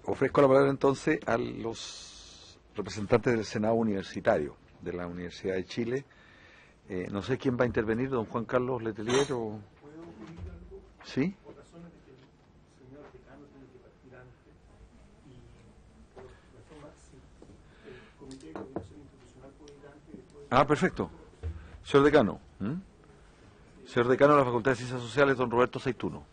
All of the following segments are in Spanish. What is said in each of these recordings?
Ofrezco la palabra entonces a los representantes del Senado Universitario de la Universidad de Chile. No sé quién va a intervenir, don Juan Carlos Letelier o... ¿Sí? Ah, perfecto. Señor decano. Señor decano de la Facultad de Ciencias Sociales, don Roberto Seituno.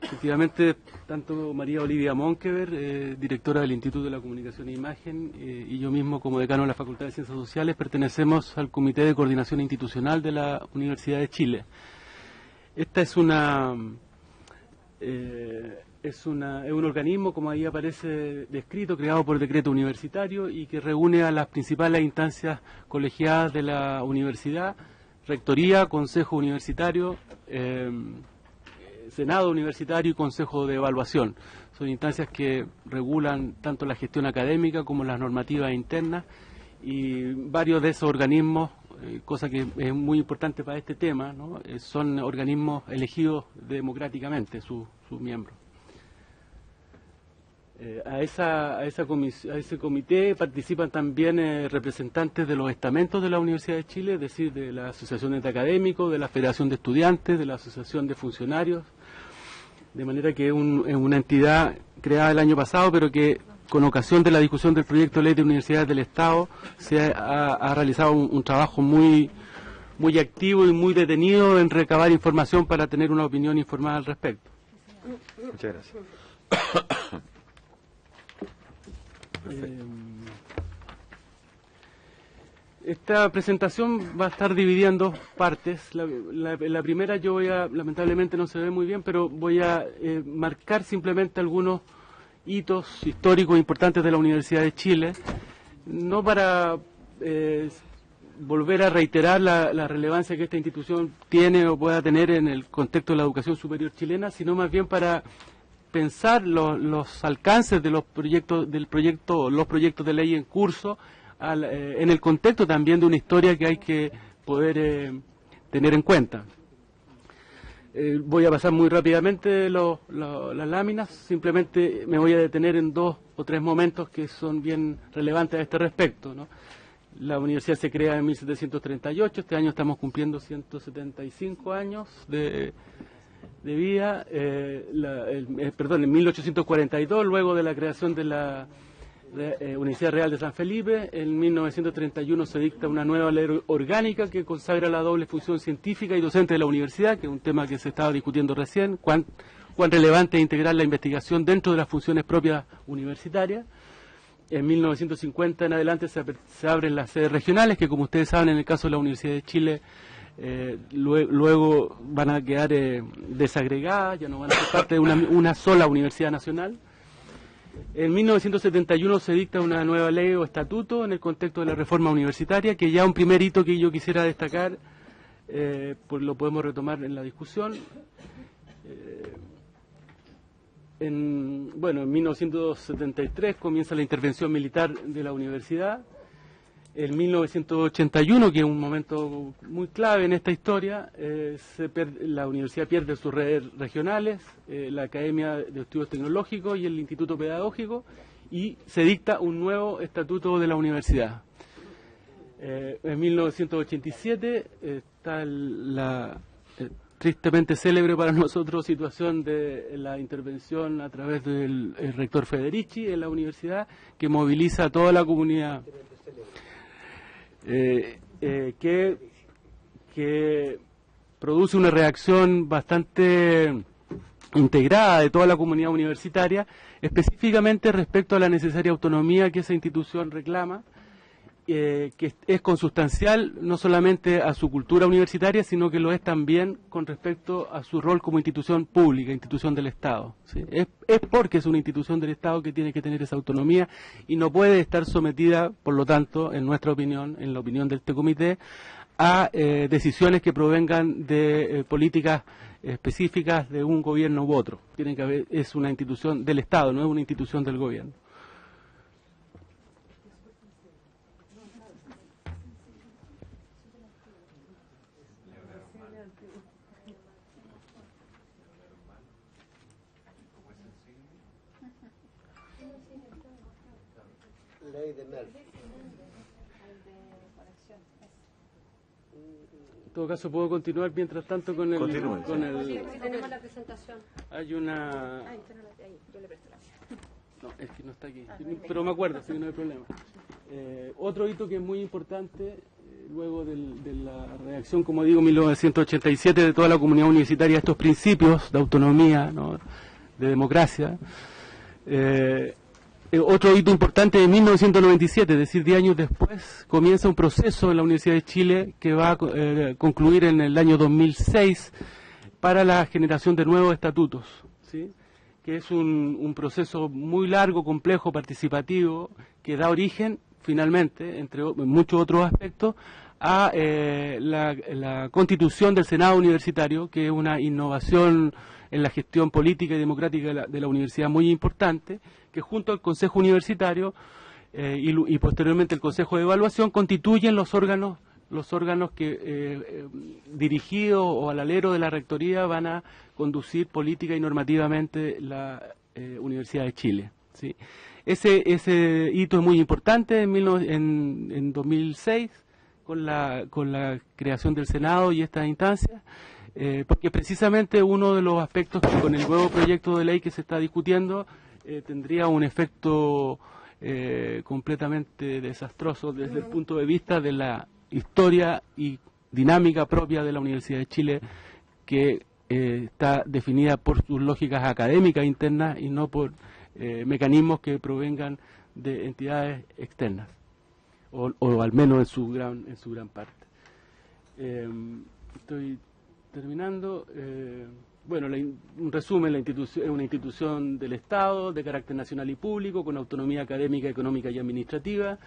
Efectivamente, tanto María Olivia Monkever, directora del Instituto de la Comunicación e Imagen, y yo mismo como decano de la Facultad de Ciencias Sociales pertenecemos al Comité de Coordinación Institucional de la Universidad de Chile. Esta es un organismo, como ahí aparece descrito, creado por decreto universitario y que reúne a las principales instancias colegiadas de la universidad: rectoría, consejo universitario, senado universitario y consejo de evaluación. Son instancias que regulan tanto la gestión académica como las normativas internas, y varios de esos organismos, cosa que es muy importante para este tema, ¿no? Son organismos elegidos democráticamente, sus miembros. A ese comité participan también representantes de los estamentos de la Universidad de Chile, es decir, de la Asociación de Académicos, de la Federación de Estudiantes, de la Asociación de Funcionarios, de manera que es una entidad creada el año pasado, pero que con ocasión de la discusión del proyecto de ley de universidades del Estado se ha realizado un trabajo muy activo y muy detenido en recabar información para tener una opinión informada al respecto. Muchas gracias. Esta presentación va a estar dividida en dos partes. La primera yo lamentablemente no se ve muy bien, pero voy a marcar simplemente algunos hitos históricos importantes de la Universidad de Chile, no para volver a reiterar la relevancia que esta institución tiene o pueda tener en el contexto de la educación superior chilena, sino más bien para pensar los alcances de los proyectos de ley en curso, en el contexto también de una historia que hay que poder tener en cuenta. Voy a pasar muy rápidamente las láminas, simplemente me voy a detener en 2 o 3 momentos que son bien relevantes a este respecto, ¿no? La universidad se crea en 1738, este año estamos cumpliendo 175 años de vida, en 1842, luego de la creación de la Universidad Real de San Felipe. En 1931 se dicta una nueva ley orgánica que consagra la doble función científica y docente de la universidad, que es un tema que se estaba discutiendo recién, cuán relevante es integrar la investigación dentro de las funciones propias universitarias. En 1950 en adelante se abren las sedes regionales, que como ustedes saben, en el caso de la Universidad de Chile, luego van a quedar desagregadas, ya no van a ser parte de una sola universidad nacional. En 1971 se dicta una nueva ley o estatuto en el contexto de la reforma universitaria, que ya un primer hito que yo quisiera destacar, pues lo podemos retomar en la discusión. En 1973 comienza la intervención militar de la universidad. En 1981, que es un momento muy clave en esta historia, la universidad pierde sus redes regionales, la Academia de Estudios Tecnológicos y el Instituto Pedagógico, y se dicta un nuevo estatuto de la universidad. En 1987 está la tristemente célebre para nosotros situación de la intervención a través del rector Federici en la universidad, que moviliza a toda la comunidad. Que produce una reacción bastante integrada de toda la comunidad universitaria, específicamente respecto a la necesaria autonomía que esa institución reclama, que es consustancial no solamente a su cultura universitaria, sino que lo es también con respecto a su rol como institución pública, institución del Estado, ¿sí? Es porque es una institución del Estado que tiene que tener esa autonomía y no puede estar sometida, por lo tanto, en nuestra opinión, en la opinión de este comité, a decisiones que provengan de políticas específicas de un gobierno u otro. Es una institución del Estado, no es una institución del gobierno. ley de Murphy. En todo caso, puedo continuar mientras tanto con el... Continúe. Tenemos la presentación. Hay una... Ahí, yo le presto la mía. No, es que no está aquí, pero me acuerdo, así que no hay problema. Otro hito que es muy importante, luego de la redacción, como digo, 1987, de toda la comunidad universitaria, estos principios de autonomía, ¿no?, de democracia. Otro hito importante de 1997, es decir, 10 años después, comienza un proceso en la Universidad de Chile que va a concluir en el año 2006 para la generación de nuevos estatutos, ¿sí?, que es un proceso muy largo, complejo, participativo, que da origen, finalmente, entre muchos otros aspectos, a la constitución del Senado Universitario, que es una innovación en la gestión política y democrática de la universidad muy importante, que junto al Consejo Universitario y posteriormente el Consejo de Evaluación constituyen los órganos que dirigidos o al alero de la Rectoría van a conducir política y normativamente la Universidad de Chile, ¿sí? Ese hito es muy importante en 2006 con la creación del Senado y estas instancias, porque precisamente uno de los aspectos que con el nuevo proyecto de ley que se está discutiendo tendría un efecto completamente desastroso desde el punto de vista de la historia y dinámica propia de la Universidad de Chile, que está definida por sus lógicas académicas internas y no por mecanismos que provengan de entidades externas, o al menos en su gran parte. Estoy terminando. Bueno, un resumen: la institución es una institución del Estado de carácter nacional y público, con autonomía académica, económica y administrativa,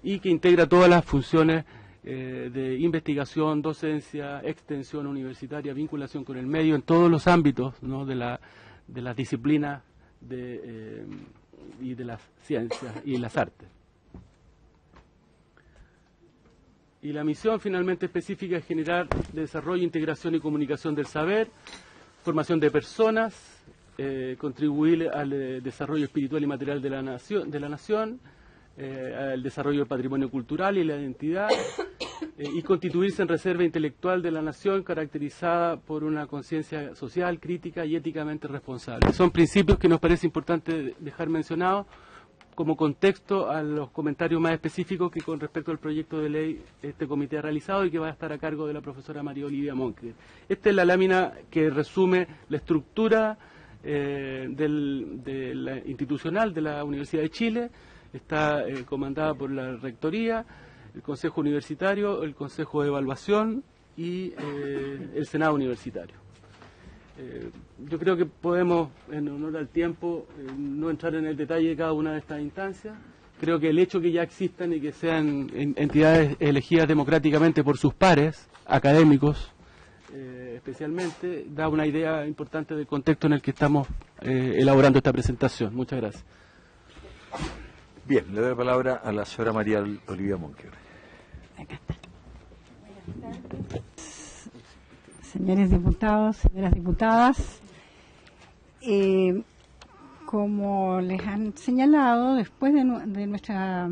y que integra todas las funciones de investigación, docencia, extensión universitaria, vinculación con el medio en todos los ámbitos, ¿no?, de las disciplinas y de las ciencias y las artes. Y la misión finalmente específica es generar desarrollo, integración y comunicación del saber, formación de personas, contribuir al desarrollo espiritual y material de la nación, al desarrollo del patrimonio cultural y la identidad, y constituirse en reserva intelectual de la nación caracterizada por una conciencia social, crítica y éticamente responsable. Son principios que nos parece importante dejar mencionados como contexto a los comentarios más específicos que con respecto al proyecto de ley este comité ha realizado y que va a estar a cargo de la profesora María Olivia Moncrief. Esta es la lámina que resume la estructura institucional de la Universidad de Chile. Está comandada por la Rectoría, el Consejo Universitario, el Consejo de Evaluación y el Senado Universitario. Yo creo que podemos, en honor al tiempo, no entrar en el detalle de cada una de estas instancias. Creo que el hecho que ya existan y que sean entidades elegidas democráticamente por sus pares, académicos especialmente, da una idea importante del contexto en el que estamos elaborando esta presentación. Muchas gracias. Bien, le doy la palabra a la señora María Olivia Moncrief. Señores diputados, señoras diputadas, como les han señalado, después de nuestra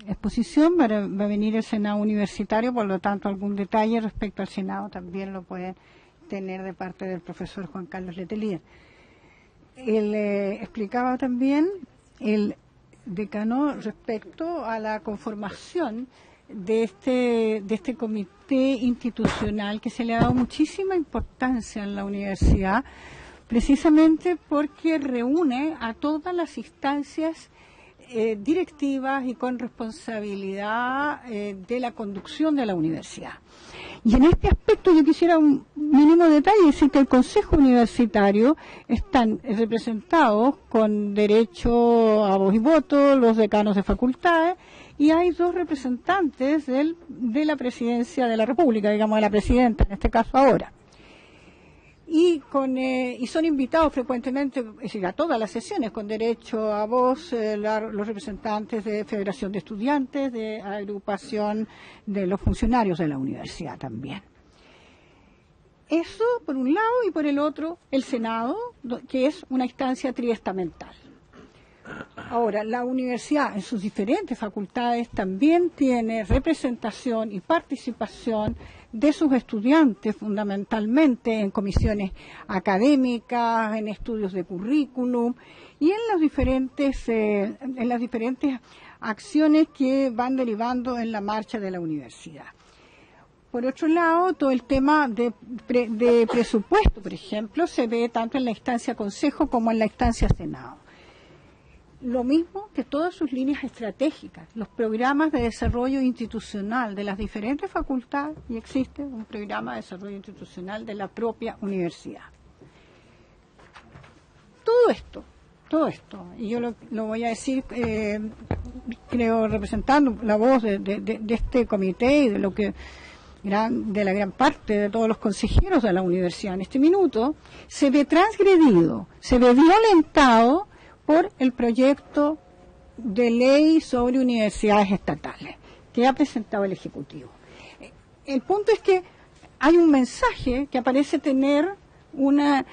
exposición va a venir el Senado Universitario, por lo tanto algún detalle respecto al Senado también lo pueden tener de parte del profesor Juan Carlos Letelier. Él explicaba también el decano respecto a la conformación de este comité institucional que se le ha dado muchísima importancia en la universidad, precisamente porque reúne a todas las instancias directivas y con responsabilidad de la conducción de la universidad. Y en este aspecto yo quisiera un mínimo detalle, decir que el Consejo Universitario están representados con derecho a voz y voto los decanos de facultades, y hay dos representantes de la Presidencia de la República, digamos de la Presidenta, en este caso ahora. Y son invitados frecuentemente, es decir, a todas las sesiones, con derecho a voz, los representantes de Federación de Estudiantes, de agrupación de los funcionarios de la universidad también. Eso por un lado, y por el otro, el Senado, que es una instancia triestamental. Ahora, la universidad en sus diferentes facultades también tiene representación y participación de sus estudiantes, fundamentalmente en comisiones académicas, en estudios de currículum y en las diferentes acciones que van derivando en la marcha de la universidad. Por otro lado, todo el tema de presupuesto, por ejemplo, se ve tanto en la instancia Consejo como en la instancia Senado. Lo mismo que todas sus líneas estratégicas, los programas de desarrollo institucional de las diferentes facultades, y existe un programa de desarrollo institucional de la propia universidad. Todo esto, y yo lo voy a decir, creo, representando la voz de este comité y de de la gran parte de todos los consejeros de la universidad en este minuto, se ve transgredido, se ve violentado por el proyecto de ley sobre universidades estatales que ha presentado el Ejecutivo. El punto es que hay un mensaje que parece tener una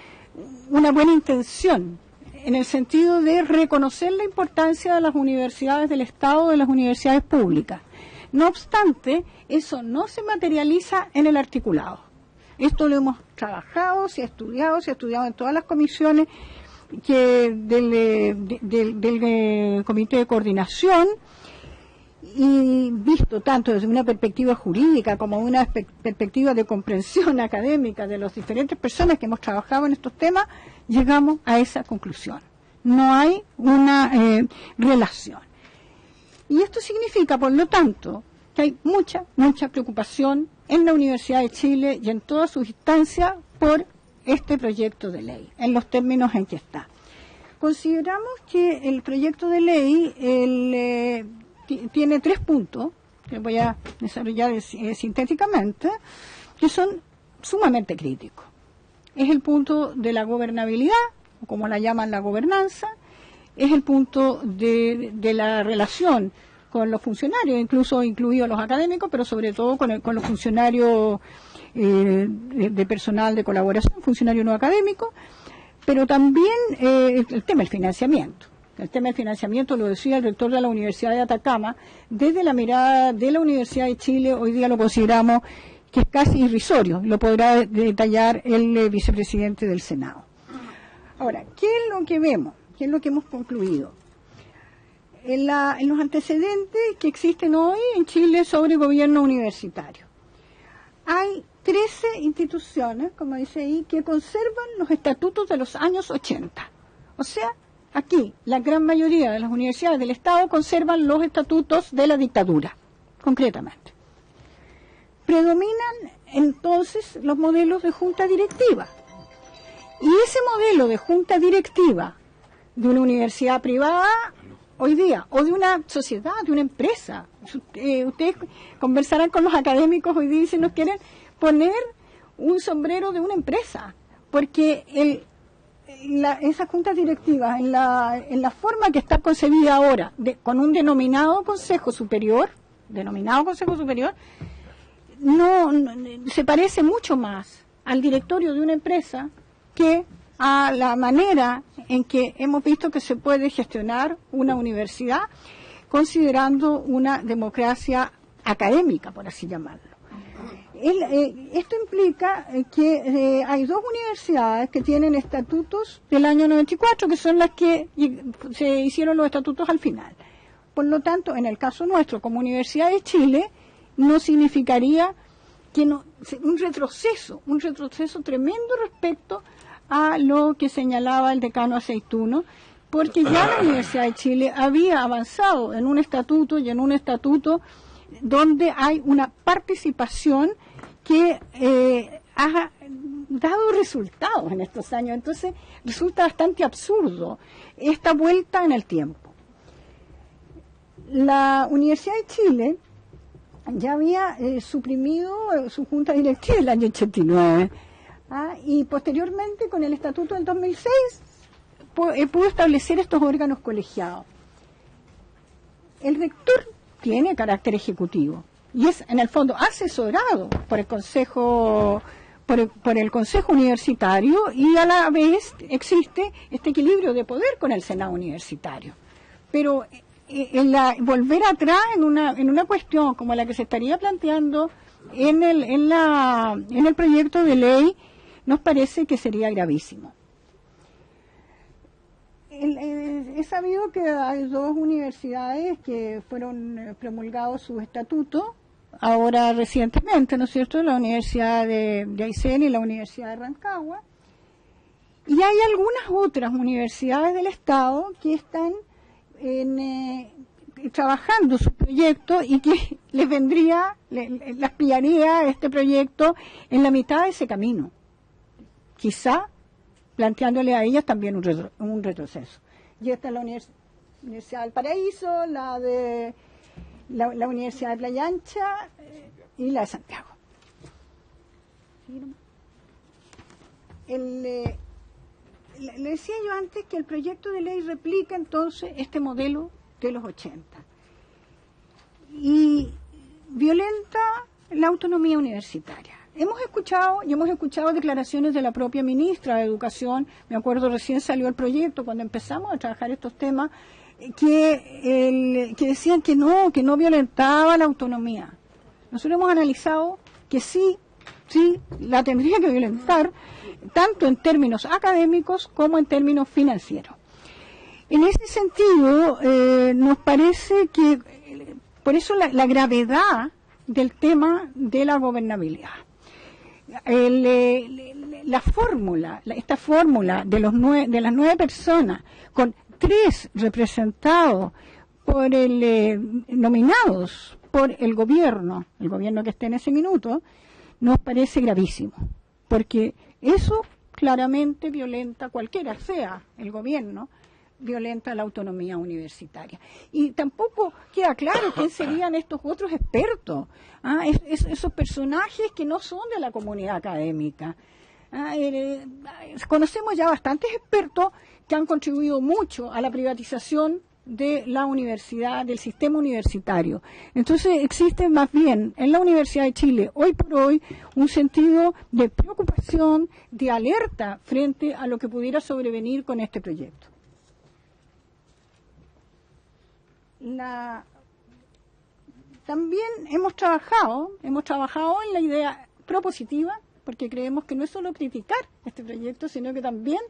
buena intención, en el sentido de reconocer la importancia de las universidades del Estado, de las universidades públicas. No obstante, eso no se materializa en el articulado. Esto lo hemos trabajado, se ha estudiado en todas las comisiones del Comité de Coordinación, y visto tanto desde una perspectiva jurídica como una perspectiva de comprensión académica de las diferentes personas que hemos trabajado en estos temas, llegamos a esa conclusión. No hay una relación. Y esto significa, por lo tanto, que hay mucha preocupación en la Universidad de Chile y en todas sus instancias por este proyecto de ley, en los términos en que está. Consideramos que el proyecto de ley tiene 3 puntos, que voy a desarrollar sintéticamente, que son sumamente críticos. Es el punto de la gobernabilidad, o como la llaman la gobernanza, es el punto de la relación con los funcionarios, incluso incluidos los académicos, pero sobre todo con los funcionarios de personal de colaboración, funcionarios no académicos, pero también el tema del financiamiento. El tema del financiamiento lo decía el rector de la Universidad de Atacama. Desde la mirada de la Universidad de Chile, hoy día lo consideramos que es casi irrisorio, lo podrá detallar el vicepresidente del Senado. Ahora, ¿qué es lo que vemos? ¿Qué es lo que hemos concluido? En los antecedentes que existen hoy en Chile sobre gobierno universitario, hay 13 instituciones, como dice ahí, que conservan los estatutos de los años 80. O sea, aquí la gran mayoría de las universidades del Estado conservan los estatutos de la dictadura, concretamente. Predominan entonces los modelos de junta directiva. Y ese modelo de junta directiva de una universidad privada hoy día, o de una sociedad, de una empresa, ustedes conversarán con los académicos hoy día y si nos quieren poner un sombrero de una empresa, porque esa junta directiva, en la forma que está concebida ahora, con un denominado Consejo Superior, no se parece mucho más al directorio de una empresa que a la manera en que hemos visto que se puede gestionar una universidad, considerando una democracia académica, por así llamarlo. Esto implica que hay 2 universidades que tienen estatutos del año 94, que son las que se hicieron los estatutos al final. Por lo tanto, en el caso nuestro, como Universidad de Chile, no significaría que un retroceso tremendo respecto a lo que señalaba el decano Aceituno, porque ya la Universidad de Chile había avanzado en un estatuto donde hay una participación que ha dado resultados en estos años. Entonces resulta bastante absurdo esta vuelta en el tiempo. La Universidad de Chile ya había suprimido su junta directiva en el año 89, y posteriormente con el estatuto del 2006 pudo establecer estos órganos colegiados. El rector tiene carácter ejecutivo y es en el fondo asesorado por el Consejo Universitario, y a la vez existe este equilibrio de poder con el Senado Universitario. pero volver atrás en una cuestión como la que se estaría planteando en el proyecto de ley nos parece que sería gravísimo. He sabido que hay 2 universidades que fueron promulgados sus estatutos ahora recientemente, ¿no es cierto?, la Universidad de Aysén y la Universidad de Rancagua, y hay algunas otras universidades del Estado que están trabajando sus proyectos y que las pillaría este proyecto en la mitad de ese camino, quizá planteándole a ellas también un retroceso. Y esta es la Universidad del Paraíso, la Universidad de Playa Ancha y la de Santiago. Le decía yo antes que el proyecto de ley replica entonces este modelo de los 80 y violenta la autonomía universitaria. Hemos escuchado declaraciones de la propia ministra de Educación. Me acuerdo, recién salió el proyecto cuando empezamos a trabajar estos temas, que decían que no violentaba la autonomía. Nosotros hemos analizado que sí la tendría que violentar, tanto en términos académicos como en términos financieros. En ese sentido, nos parece que, por eso la gravedad del tema de la gobernabilidad. Esta fórmula de las 9 personas, con 3 representados nominados por el gobierno que esté en ese minuto, nos parece gravísimo, porque eso claramente violenta, cualquiera sea el gobierno, violenta la autonomía universitaria. Y tampoco queda claro quién serían estos otros expertos, esos personajes que no son de la comunidad académica. Conocemos ya bastantes expertos que han contribuido mucho a la privatización de la universidad, del sistema universitario. Entonces existe más bien en la Universidad de Chile, hoy por hoy, un sentido de preocupación, de alerta frente a lo que pudiera sobrevenir con este proyecto. También hemos trabajado en la idea propositiva, porque creemos que no es solo criticar este proyecto, sino que también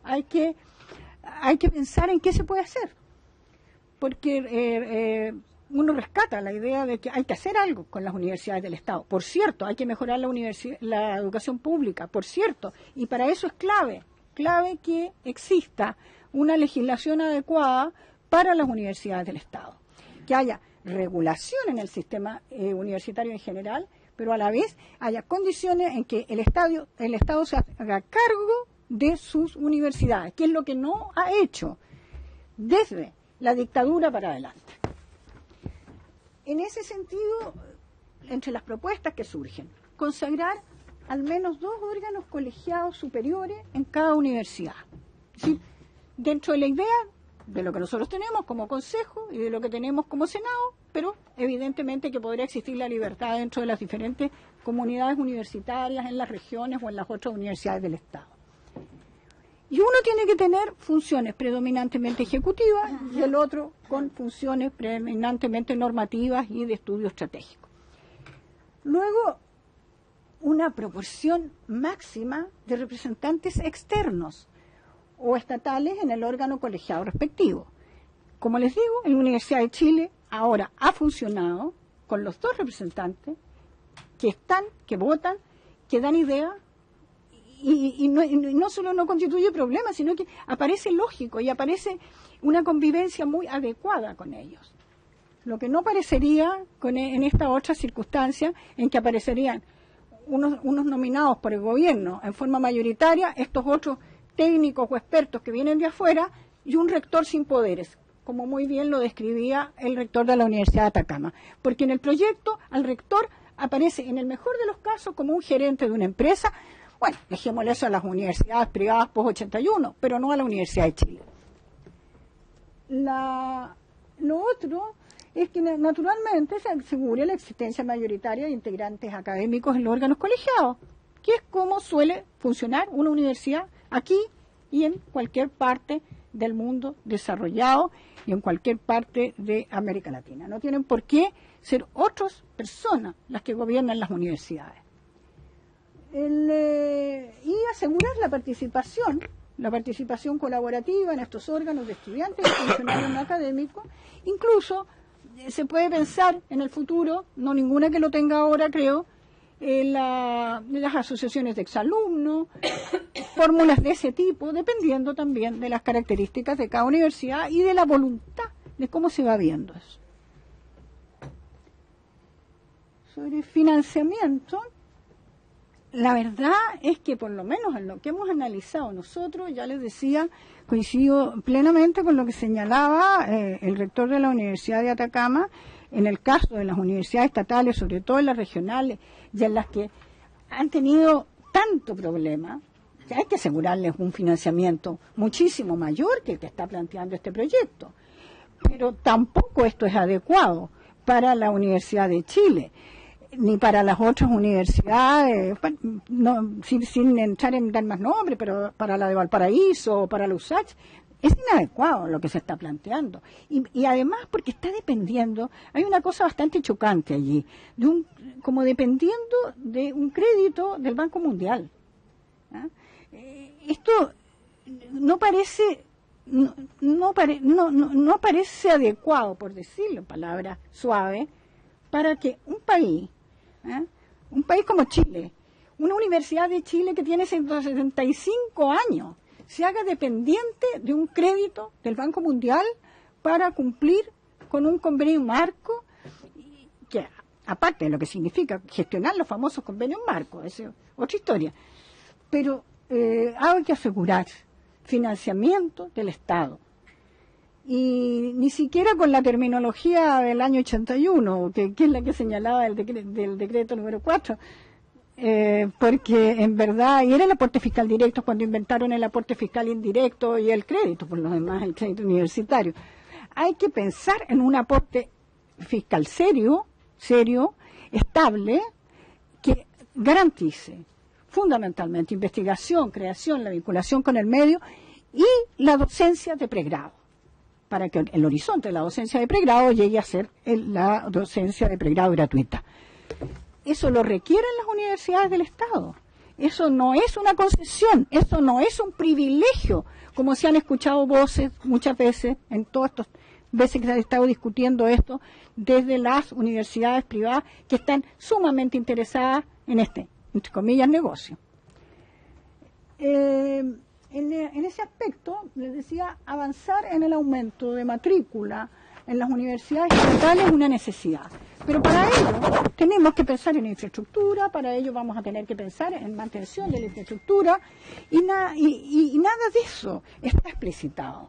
hay que pensar en qué se puede hacer. Porque uno rescata la idea de que hay que hacer algo con las universidades del Estado. Por cierto, hay que mejorar la educación pública, por cierto, y para eso es clave que exista una legislación adecuada para las universidades del Estado, que haya regulación en el sistema universitario en general, pero a la vez haya condiciones en que el Estado se haga cargo de sus universidades, que es lo que no ha hecho desde la dictadura para adelante. En ese sentido, entre las propuestas que surgen, consagrar al menos 2 órganos colegiados superiores en cada universidad. ¿Sí? Dentro de la idea de lo que nosotros tenemos como Consejo y de lo que tenemos como Senado, pero evidentemente que podría existir la libertad dentro de las diferentes comunidades universitarias en las regiones o en las otras universidades del Estado. Y uno tiene que tener funciones predominantemente ejecutivas y el otro con funciones predominantemente normativas y de estudio estratégico. Luego, una proporción máxima de representantes externos o estatales en el órgano colegiado respectivo. Como les digo, en la Universidad de Chile ahora ha funcionado con los 2 representantes que votan, que dan idea, y no solo no constituye problema, sino que aparece lógico y aparece una convivencia muy adecuada con ellos. Lo que no parecería en esta otra circunstancia en que aparecerían unos nominados por el gobierno en forma mayoritaria, estos otros técnicos o expertos que vienen de afuera y un rector sin poderes, como muy bien lo describía el rector de la Universidad de Atacama. Porque en el proyecto al rector aparece en el mejor de los casos como un gerente de una empresa. Bueno, dejémosle eso a las universidades privadas post-81, pero no a la Universidad de Chile. Lo otro es que naturalmente se asegure la existencia mayoritaria de integrantes académicos en los órganos colegiados, que es como suele funcionar una universidad aquí y en cualquier parte del mundo desarrollado y en cualquier parte de América Latina. No tienen por qué ser otras personas las que gobiernan las universidades. Y asegurar la participación colaborativa en estos órganos de estudiantes y funcionarios no académicos. Incluso se puede pensar en el futuro, no ninguna que lo tenga ahora creo, las asociaciones de exalumnos, fórmulas de ese tipo, dependiendo también de las características de cada universidad y de la voluntad de cómo se va viendo eso. Sobre financiamiento, la verdad es que por lo menos en lo que hemos analizado nosotros, ya les decía, coincido plenamente con lo que señalaba el rector de la Universidad de Atacama, en el caso de las universidades estatales, sobre todo en las regionales, y en las que han tenido tanto problema, que hay que asegurarles un financiamiento muchísimo mayor que el que está planteando este proyecto. Pero tampoco esto es adecuado para la Universidad de Chile, ni para las otras universidades, no, sin entrar en dar más nombres, pero para la de Valparaíso o para la USACH, es inadecuado lo que se está planteando. Y además porque está dependiendo, hay una cosa bastante chocante allí, como dependiendo de un crédito del Banco Mundial. ¿Ah? Esto no parece... No parece adecuado, por decirlo en palabras suaves, para que un país como Chile, una universidad de Chile que tiene 175 años, se haga dependiente de un crédito del Banco Mundial para cumplir con un convenio marco, que aparte de lo que significa gestionar los famosos convenios marcos, esa es otra historia, pero hay que asegurar financiamiento del Estado. Y ni siquiera con la terminología del año 81, que es la que señalaba del decreto número 4, porque en verdad, y era el aporte fiscal directo cuando inventaron el aporte fiscal indirecto y el crédito, por lo demás el crédito universitario. Hay que pensar en un aporte fiscal serio, estable, que garantice fundamentalmente investigación, creación, la vinculación con el medio y la docencia de pregrado, para que el horizonte de la docencia de pregrado llegue a ser la docencia de pregrado gratuita. Eso lo requieren las universidades del Estado. Eso no es una concesión, eso no es un privilegio, como se han escuchado voces muchas veces, en todas estas veces que se ha estado discutiendo esto, desde las universidades privadas que están sumamente interesadas en este, entre comillas, negocio. En ese aspecto, les decía, avanzar en el aumento de matrícula en las universidades estatales es una necesidad. Pero para ello tenemos que pensar en infraestructura, para ello vamos a tener que pensar en mantención de la infraestructura, y nada de eso está explicitado.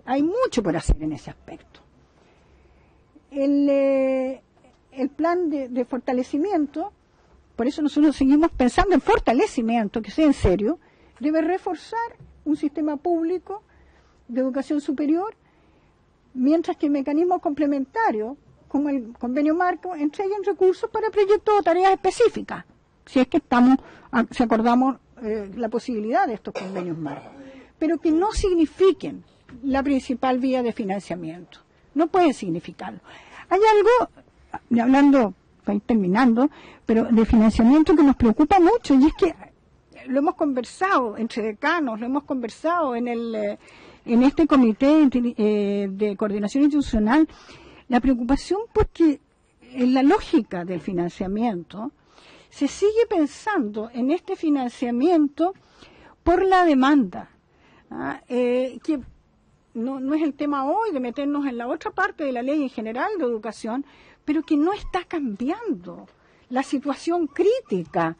Hay mucho por hacer en ese aspecto. El plan de fortalecimiento, por eso nosotros seguimos pensando en fortalecimiento, que sea en serio, debe reforzar un sistema público de educación superior, mientras que mecanismos complementarios, como el convenio marco, entreguen recursos para proyectos o tareas específicas, si es que si acordamos la posibilidad de estos convenios marcos, pero que no signifiquen la principal vía de financiamiento. No pueden significarlo. Hay algo, hablando, para ir terminando, pero de financiamiento que nos preocupa mucho, y es que lo hemos conversado entre decanos, lo hemos conversado en este comité de coordinación institucional, la preocupación porque en la lógica del financiamiento se sigue pensando en este financiamiento por la demanda, que no es el tema hoy de meternos en la otra parte de la ley en general de educación, pero que no está cambiando la situación crítica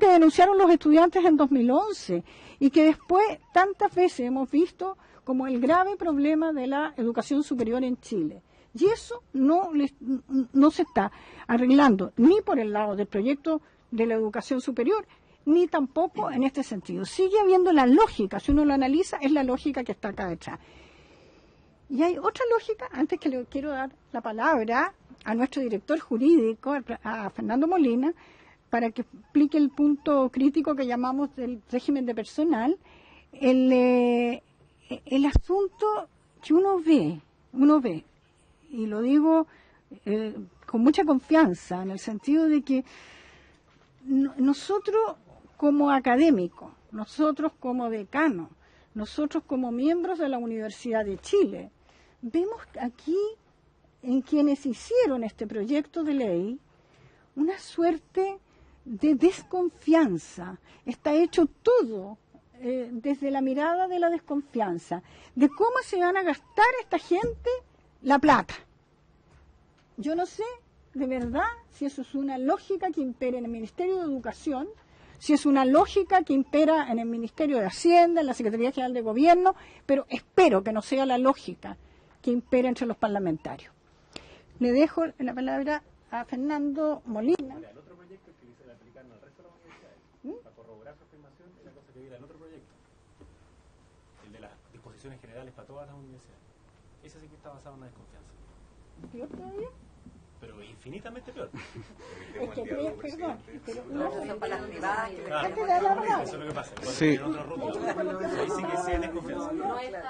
que denunciaron los estudiantes en 2011 y que después tantas veces hemos visto como el grave problema de la educación superior en Chile. Y eso no se está arreglando ni por el lado del proyecto de la educación superior, ni tampoco en este sentido. Sigue habiendo la lógica, si uno lo analiza, es la lógica que está acá detrás. Y hay otra lógica, antes que le quiero dar la palabra a nuestro director jurídico, a Fernando Molina, para que explique el punto crítico que llamamos del régimen de personal. el asunto que uno ve, y lo digo con mucha confianza, en el sentido de que nosotros como académicos, nosotros como decanos, nosotros como miembros de la Universidad de Chile, vemos aquí en quienes hicieron este proyecto de ley una suerte de desconfianza. Está hecho todo desde la mirada de la desconfianza, de cómo se van a gastar esta gente la plata. Yo no sé, de verdad, si eso es una lógica que impera en el Ministerio de Educación, si es una lógica que impera en el Ministerio de Hacienda, en la Secretaría General de Gobierno, pero espero que no sea la lógica que impera entre los parlamentarios. Le dejo la palabra a Fernando Molina. El otro proyecto que dice aplicar al resto de las universidades, para corroborar su afirmación, es la cosa que viene el otro proyecto, el de las disposiciones generales para todas las universidades. Ese sí que está basado en la desconfianza. ¿Peor todavía? Pero infinitamente peor. Es que creo, perdón, pero Son para las privadas. antes de la palabra. Eso es lo que pasa. Sí. En otro rubro, ahí sí que sí hay desconfianza. No es tan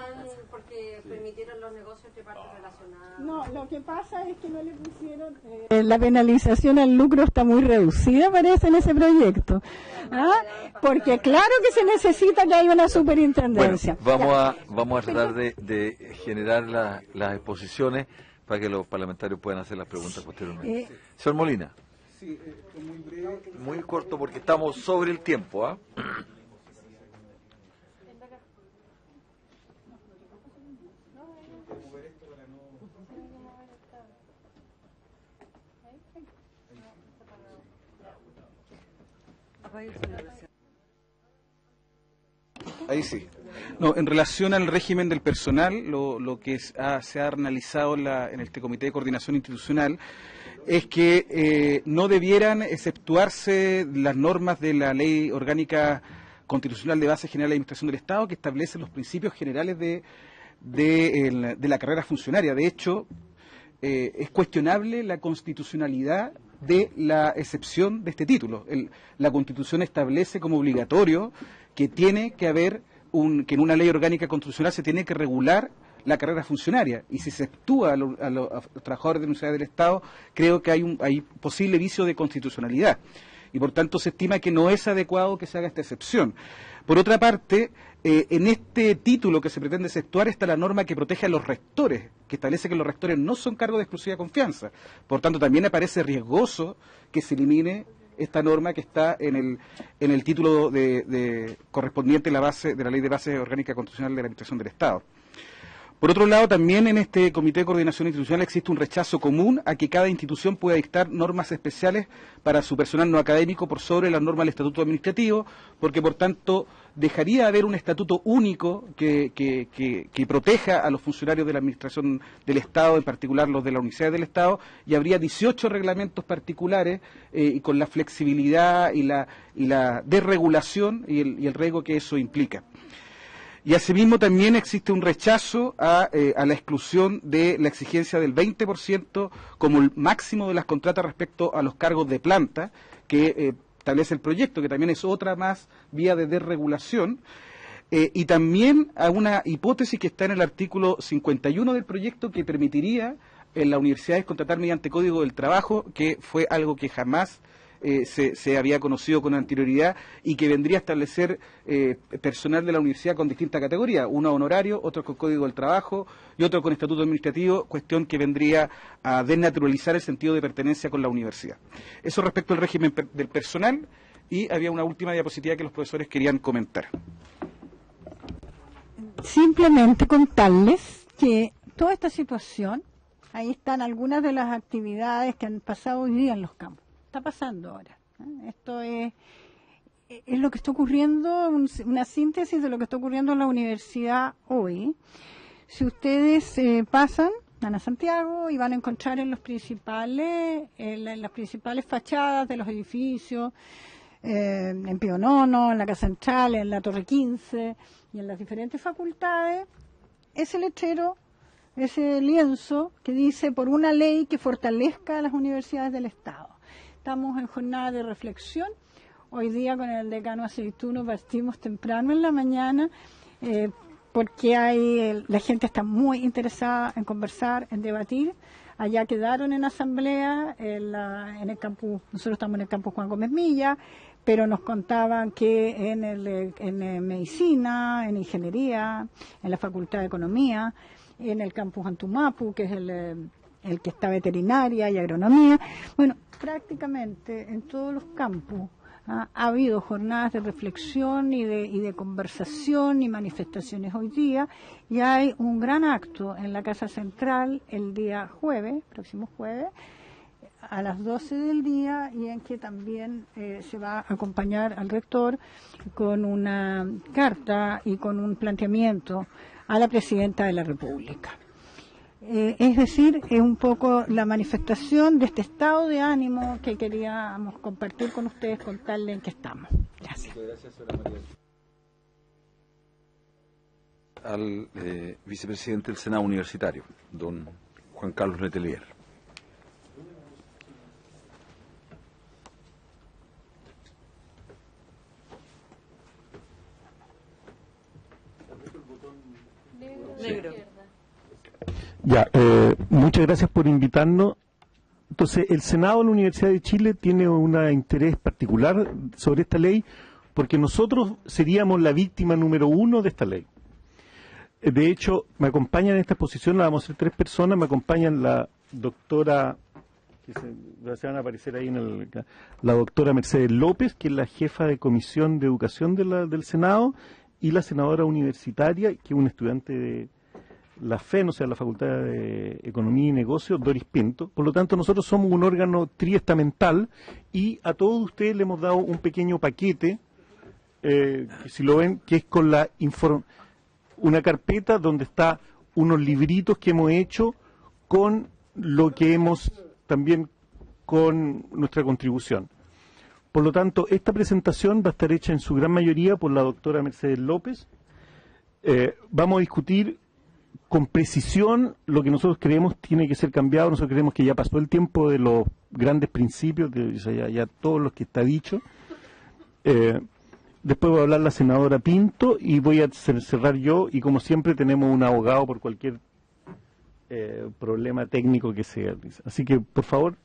porque permitieron los negocios entre partes relacionadas. No, lo que pasa es que no le pusieron... la penalización al lucro está muy reducida, parece, en ese proyecto. ¿Ah? Porque claro que se necesita que haya una Bueno, superintendencia. vamos a tratar de generar las exposiciones para que los parlamentarios puedan hacer las preguntas posteriormente. Señor Molina. Sí, muy breve. Muy corto porque estamos sobre el tiempo, ¿ah? Ahí sí. No, en relación al régimen del personal, lo que se ha analizado en este Comité de Coordinación Institucional es que no debieran exceptuarse las normas de la Ley Orgánica Constitucional de Base General de Administración del Estado, que establece los principios generales de la carrera funcionaria. De hecho, es cuestionable la constitucionalidad de la excepción de este título. La Constitución establece como obligatorio que tiene que haber que en una ley orgánica constitucional se tiene que regular la carrera funcionaria, y si se exceptúa a los trabajadores de universidades del Estado, creo que hay posible vicio de constitucionalidad, y por tanto se estima que no es adecuado que se haga esta excepción. Por otra parte, en este título que se pretende exceptuar está la norma que protege a los rectores, que establece que los rectores no son cargos de exclusiva confianza. Por tanto, también me parece riesgoso que se elimine esta norma que está en el título correspondiente a la base de la Ley de Base Orgánica Constitucional de la Administración del Estado. Por otro lado, también en este Comité de Coordinación Institucional existe un rechazo común a que cada institución pueda dictar normas especiales para su personal no académico por sobre las normas del Estatuto Administrativo, porque por tanto dejaría de haber un estatuto único que proteja a los funcionarios de la Administración del Estado, en particular los de la Universidad del Estado, y habría 18 reglamentos particulares y con la flexibilidad y la desregulación y el riesgo que eso implica. Y asimismo también existe un rechazo a la exclusión de la exigencia del 20% como el máximo de las contratas respecto a los cargos de planta que establece el proyecto, que también es otra más vía de desregulación, y también a una hipótesis que está en el artículo 51 del proyecto que permitiría en las universidades contratar mediante Código del Trabajo, que fue algo que jamás se había conocido con anterioridad y que vendría a establecer personal de la universidad con distintas categorías, uno honorario, otro con Código del Trabajo y otro con Estatuto Administrativo, cuestión que vendría a desnaturalizar el sentido de pertenencia con la universidad. Eso respecto al régimen del personal, y había una última diapositiva que los profesores querían comentar. Simplemente contarles que toda esta situación, ahí están algunas de las actividades que han pasado hoy día en los campos. Está pasando ahora. Esto es lo que está ocurriendo, una síntesis de lo que está ocurriendo en la universidad hoy. Si ustedes van a Santiago y van a encontrar en las principales fachadas de los edificios, en Pío Nono, en la Casa Central, en la Torre 15 y en las diferentes facultades, ese letrero, ese lienzo que dice: por una ley que fortalezca a las universidades del Estado. Estamos en jornada de reflexión. Hoy día con el decano Aceituno partimos temprano en la mañana porque la gente está muy interesada en conversar, en debatir. Allá quedaron en asamblea en el campus, nosotros estamos en el campus Juan Gómez Milla, pero nos contaban que en medicina, en ingeniería, en la Facultad de Economía, en el campus Antumapu, que es el que está veterinaria y agronomía. Bueno, prácticamente en todos los campus ha habido jornadas de reflexión y de conversación y manifestaciones hoy día, y hay un gran acto en la Casa Central el día jueves, próximo jueves, a las 12 del día, y en que también se va a acompañar al rector con una carta y con un planteamiento a la Presidenta de la República. Es decir, es un poco la manifestación de este estado de ánimo que queríamos compartir con ustedes, contarles en qué estamos. Gracias. Muchas gracias, señora María. Al vicepresidente del Senado Universitario, don Juan Carlos Letelier. Negro. Ya, muchas gracias por invitarnos. Entonces, el Senado de la Universidad de Chile tiene un interés particular sobre esta ley porque nosotros seríamos la víctima número 1 de esta ley. De hecho, me acompañan en esta exposición, vamos a ser 3 personas, me acompañan la doctora, que se van a aparecer ahí la doctora Mercedes López, que es la jefa de Comisión de Educación del Senado, y la senadora universitaria, que es un estudiante de la FEN, o sea, la Facultad de Economía y Negocios, Doris Pinto. Por lo tanto, nosotros somos un órgano triestamental y a todos ustedes le hemos dado un pequeño paquete, que si lo ven, que es con una carpeta donde está unos libritos que hemos hecho con lo que hemos también con nuestra contribución. Por lo tanto, esta presentación va a estar hecha en su gran mayoría por la doctora Mercedes López. Vamos a discutir con precisión lo que nosotros creemos tiene que ser cambiado. Nosotros creemos que ya pasó el tiempo de los grandes principios, ya todos los que está dicho. Después va a hablar la senadora Pinto y voy a cerrar yo, y como siempre tenemos un abogado por cualquier problema técnico que sea. Así que, por favor,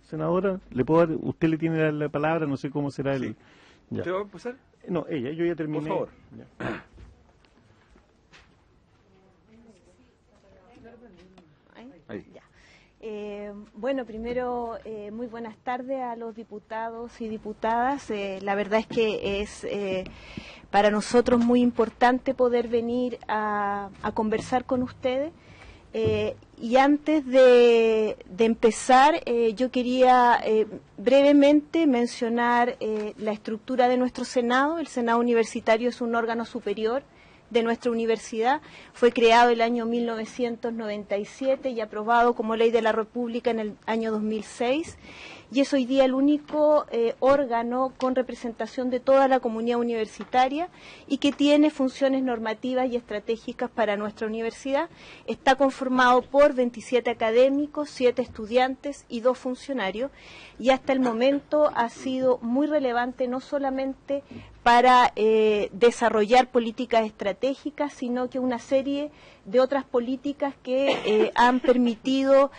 senadora, ¿le puedo dar? Usted le tiene la palabra, no sé cómo será el... Sí. ¿Usted va a empezar? No, ella, yo ya terminé. Por favor. Ya. Ahí. Ya. Bueno, primero, muy buenas tardes a los diputados y diputadas. La verdad es que es para nosotros muy importante poder venir a conversar con ustedes. Y antes de empezar, yo quería brevemente mencionar la estructura de nuestro Senado. El Senado Universitario es un órgano superior de nuestra universidad. Fue creado el año 1997 y aprobado como ley de la República en el año 2006, y es hoy día el único órgano con representación de toda la comunidad universitaria y que tiene funciones normativas y estratégicas para nuestra universidad. Está conformado por 27 académicos, 7 estudiantes y 2 funcionarios, y hasta el momento ha sido muy relevante no solamente para desarrollar políticas estratégicas, sino que una serie de otras políticas que han permitido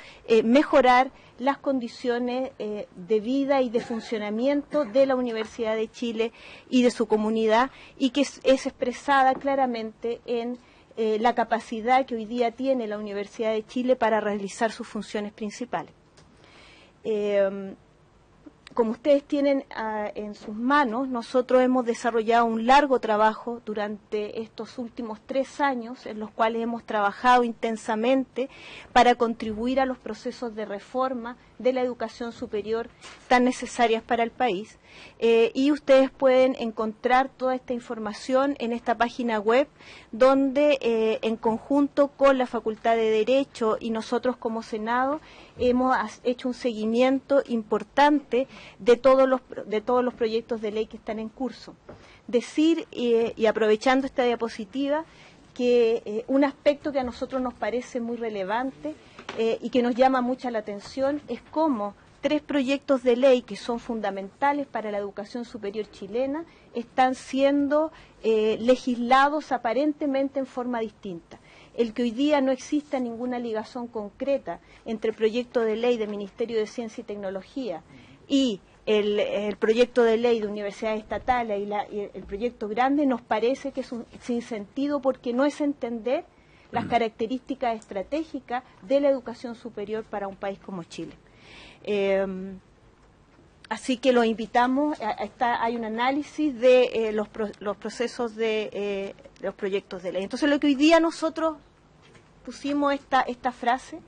mejorar las condiciones de vida y de funcionamiento de la Universidad de Chile y de su comunidad, y que es expresada claramente en la capacidad que hoy día tiene la Universidad de Chile para realizar sus funciones principales. Como ustedes tienen en sus manos, nosotros hemos desarrollado un largo trabajo durante estos últimos 3 años, en los cuales hemos trabajado intensamente para contribuir a los procesos de reforma de la educación superior tan necesarias para el país. Y ustedes pueden encontrar toda esta información en esta página web, donde en conjunto con la Facultad de Derecho y nosotros como Senado hemos hecho un seguimiento importante de todos los proyectos de ley que están en curso. Decir, y aprovechando esta diapositiva, que un aspecto que a nosotros nos parece muy relevante y que nos llama mucha la atención es cómo 3 proyectos de ley que son fundamentales para la educación superior chilena están siendo legislados aparentemente en forma distinta. El que hoy día no exista ninguna ligación concreta entre el proyecto de ley del Ministerio de Ciencia y Tecnología y el proyecto de ley de universidades estatales y el proyecto grande nos parece que es un sinsentido, porque no es entender las características estratégicas de la educación superior para un país como Chile. Así que lo invitamos, hay un análisis de los procesos de los proyectos de ley. Entonces, lo que hoy día nosotros pusimos esta frase,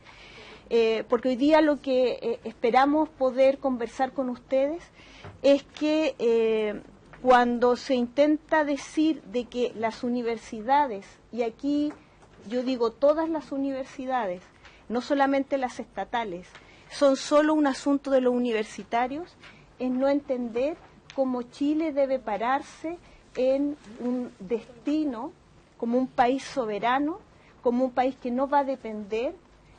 porque hoy día lo que esperamos poder conversar con ustedes es que cuando se intenta decir de que las universidades, y aquí yo digo todas las universidades, no solamente las estatales, son solo un asunto de los universitarios, es no entender cómo Chile debe pararse en un destino como un país soberano, como un país que no va a depender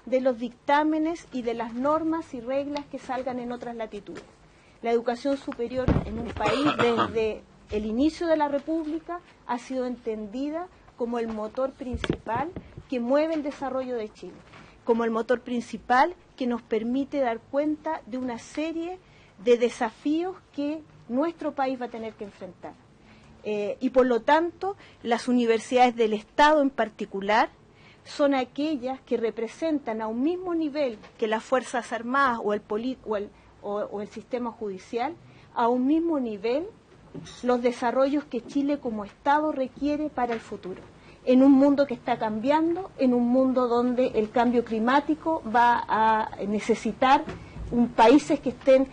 de los dictámenes y de las normas y reglas que salgan en otras latitudes. La educación superior en un país desde el inicio de la República ha sido entendida como el motor principal que mueve el desarrollo de Chile, como el motor principal que nos permite dar cuenta de una serie de desafíos que nuestro país va a tener que enfrentar. Y por lo tanto, las universidades del Estado en particular son aquellas que representan a un mismo nivel que las Fuerzas Armadas o el sistema judicial, a un mismo nivel los desarrollos que Chile como Estado requiere para el futuro. En un mundo que está cambiando, en un mundo donde el cambio climático va a necesitar países que estén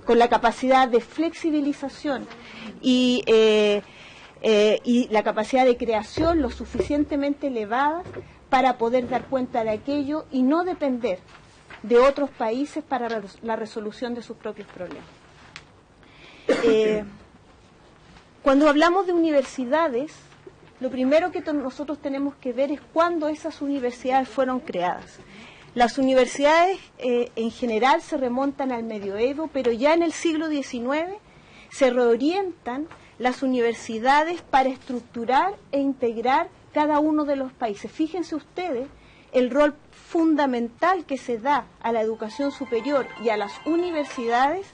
con la capacidad de flexibilización y la capacidad de creación lo suficientemente elevada para poder dar cuenta de aquello y no depender de otros países para la resolución de sus propios problemas. Cuando hablamos de universidades, lo primero que nosotros tenemos que ver es cuándo esas universidades fueron creadas. Las universidades en general se remontan al medioevo, pero ya en el siglo XIX se reorientan las universidades para estructurar e integrar cada uno de los países. Fíjense ustedes el rol fundamental que se da a la educación superior y a las universidades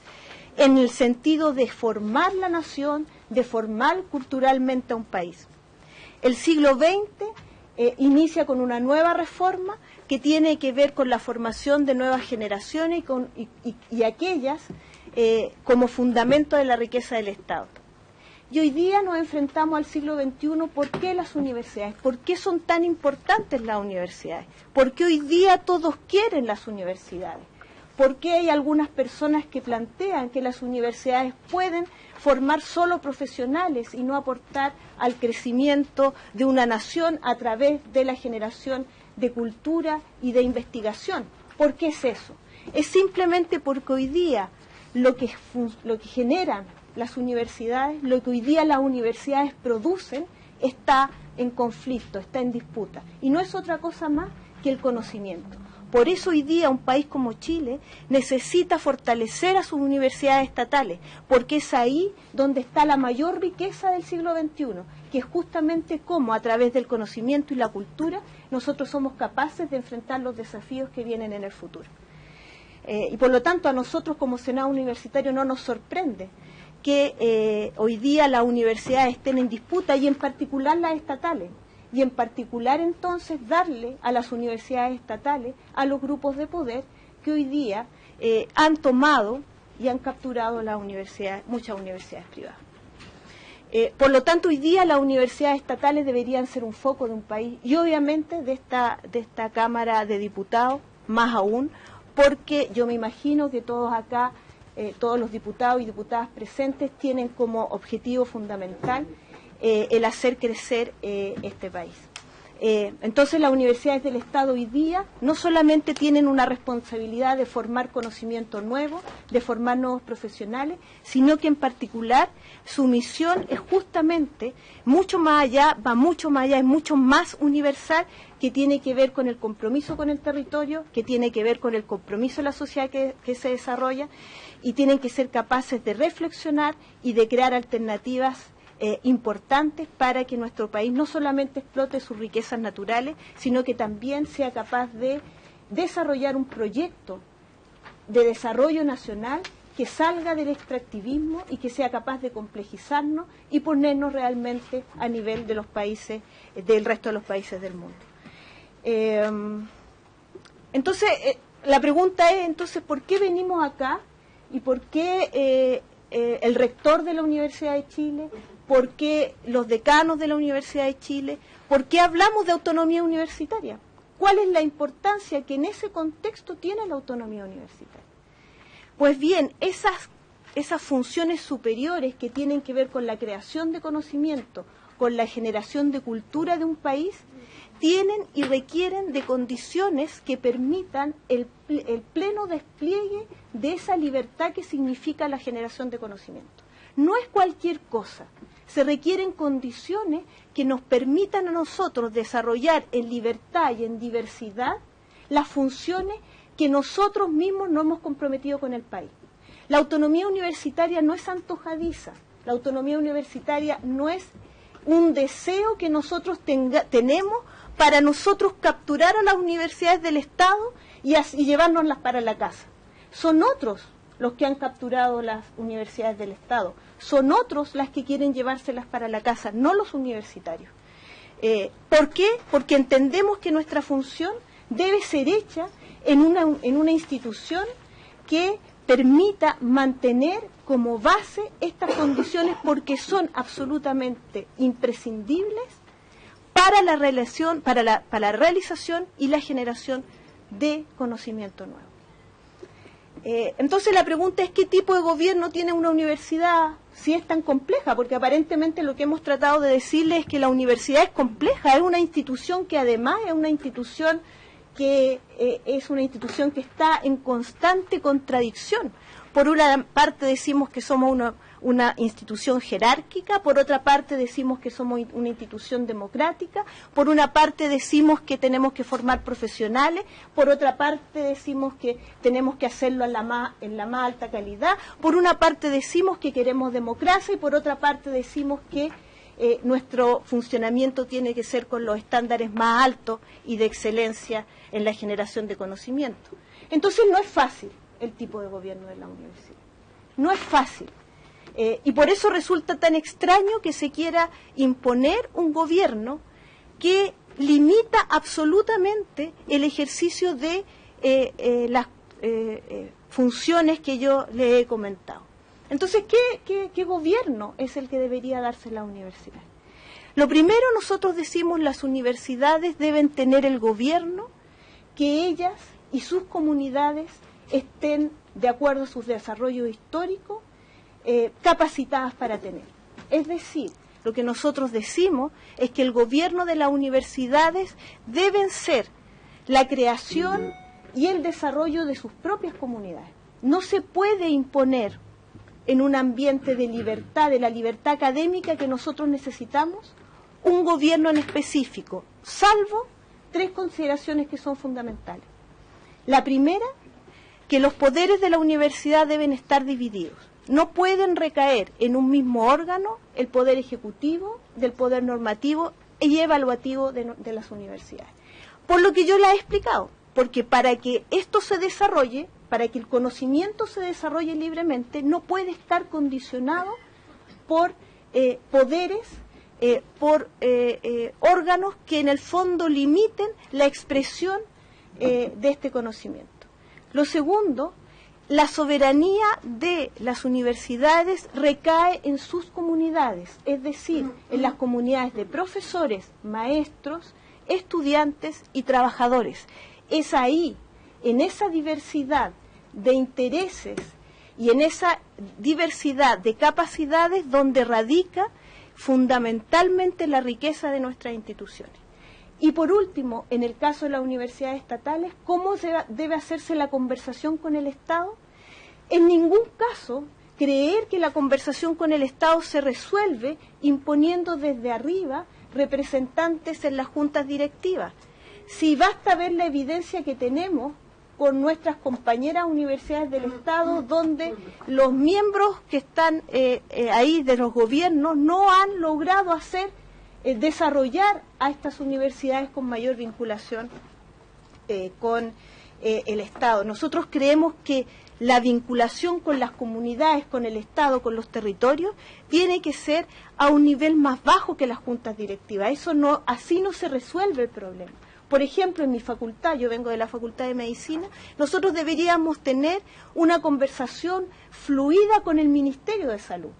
en el sentido de formar la nación, de formar culturalmente a un país. El siglo XX inicia con una nueva reforma que tiene que ver con la formación de nuevas generaciones y aquellas como fundamento de la riqueza del Estado. Y hoy día nos enfrentamos al siglo XXI. ¿Por qué las universidades? ¿Por qué son tan importantes las universidades? ¿Por qué hoy día todos quieren las universidades? ¿Por qué hay algunas personas que plantean que las universidades pueden formar solo profesionales y no aportar al crecimiento de una nación a través de la generación de cultura y de investigación? ¿Por qué es eso? Es simplemente porque hoy día lo que generan las universidades, lo que hoy día las universidades producen, está en conflicto, está en disputa. Y no es otra cosa más que el conocimiento. Por eso hoy día un país como Chile necesita fortalecer a sus universidades estatales, porque es ahí donde está la mayor riqueza del siglo XXI, que es justamente cómo a través del conocimiento y la cultura nosotros somos capaces de enfrentar los desafíos que vienen en el futuro. Y por lo tanto a nosotros como Senado Universitario no nos sorprende que hoy día las universidades estén en disputa, y en particular las estatales, y en particular entonces darle a las universidades estatales, a los grupos de poder que hoy día han tomado y han capturado las universidades, muchas universidades privadas. Por lo tanto, hoy día las universidades estatales deberían ser un foco de un país, y obviamente de esta Cámara de Diputados, más aún, porque yo me imagino que todos acá, todos los diputados y diputadas presentes tienen como objetivo fundamental el hacer crecer este país. Entonces las universidades del Estado hoy día no solamente tienen una responsabilidad de formar conocimiento nuevo, de formar nuevos profesionales, sino que en particular su misión es justamente mucho más allá, va mucho más allá, es mucho más universal, que tiene que ver con el compromiso con el territorio, que tiene que ver con el compromiso de la sociedad que se desarrolla, y tienen que ser capaces de reflexionar y de crear alternativas importantes para que nuestro país no solamente explote sus riquezas naturales, sino que también sea capaz de desarrollar un proyecto de desarrollo nacional que salga del extractivismo y que sea capaz de complejizarnos y ponernos realmente a nivel de los países, del resto de los países del mundo. Entonces, la pregunta es, entonces, ¿por qué venimos acá? ¿Y por qué el rector de la Universidad de Chile? ¿Por qué los decanos de la Universidad de Chile? ¿Por qué hablamos de autonomía universitaria? ¿Cuál es la importancia que en ese contexto tiene la autonomía universitaria? Pues bien, esas funciones superiores que tienen que ver con la creación de conocimiento, con la generación de cultura de un país, tienen y requieren de condiciones que permitan el pleno despliegue de esa libertad que significa la generación de conocimiento. No es cualquier cosa. Se requieren condiciones que nos permitan a nosotros desarrollar en libertad y en diversidad las funciones que nosotros mismos nos hemos comprometido con el país. La autonomía universitaria no es antojadiza, la autonomía universitaria no es un deseo que nosotros tenemos para nosotros capturar a las universidades del Estado y llevárnoslas para la casa. Son otros los que han capturado las universidades del Estado. Son otros las que quieren llevárselas para la casa, no los universitarios. ¿Por qué? Porque entendemos que nuestra función debe ser hecha en una institución que permita mantener como base estas condiciones, porque son absolutamente imprescindibles para la realización y la generación de conocimiento nuevo. Entonces la pregunta es, ¿qué tipo de gobierno tiene una universidad si es tan compleja? Porque aparentemente lo que hemos tratado de decirles es que la universidad es compleja, es una institución que además es una institución que está en constante contradicción. Por una parte decimos que somos una institución jerárquica, por otra parte decimos que somos una institución democrática, por una parte decimos que tenemos que formar profesionales, por otra parte decimos que tenemos que hacerlo en la más alta calidad, por una parte decimos que queremos democracia y por otra parte decimos que nuestro funcionamiento tiene que ser con los estándares más altos y de excelencia en la generación de conocimiento. Entonces no es fácil el tipo de gobierno de la universidad. No es fácil. Y por eso resulta tan extraño que se quiera imponer un gobierno que limita absolutamente el ejercicio de las funciones que yo le he comentado. Entonces, ¿qué gobierno es el que debería darse la universidad? Lo primero, nosotros decimos, las universidades deben tener el gobierno que ellas y sus comunidades estén, de acuerdo a sus desarrollos históricos, capacitadas para tener. Es decir, lo que nosotros decimos es que el gobierno de las universidades deben ser la creación y el desarrollo de sus propias comunidades. No se puede imponer en un ambiente de libertad, de la libertad académica que nosotros necesitamos, un gobierno en específico, salvo tres consideraciones que son fundamentales. La primera, que los poderes de la universidad deben estar divididos. No pueden recaer en un mismo órgano el poder ejecutivo, del poder normativo y evaluativo de las universidades. Por lo que yo la he explicado, porque para que esto se desarrolle, para que el conocimiento se desarrolle libremente, no puede estar condicionado por poderes, por órganos que en el fondo limiten la expresión de este conocimiento. Lo segundo, la soberanía de las universidades recae en sus comunidades, es decir, en las comunidades de profesores, maestros, estudiantes y trabajadores. Es ahí, en esa diversidad de intereses y en esa diversidad de capacidades donde radica fundamentalmente la riqueza de nuestras instituciones. Y por último, en el caso de las universidades estatales, ¿cómo debe hacerse la conversación con el Estado? En ningún caso creer que la conversación con el Estado se resuelve imponiendo desde arriba representantes en las juntas directivas. Si basta ver la evidencia que tenemos con nuestras compañeras universidades del Estado, donde los miembros que están ahí de los gobiernos no han logrado desarrollar a estas universidades con mayor vinculación con el Estado. Nosotros creemos que la vinculación con las comunidades, con el Estado, con los territorios, tiene que ser a un nivel más bajo que las juntas directivas. Así no se resuelve el problema. Por ejemplo, en mi facultad, yo vengo de la Facultad de Medicina, nosotros deberíamos tener una conversación fluida con el Ministerio de Salud.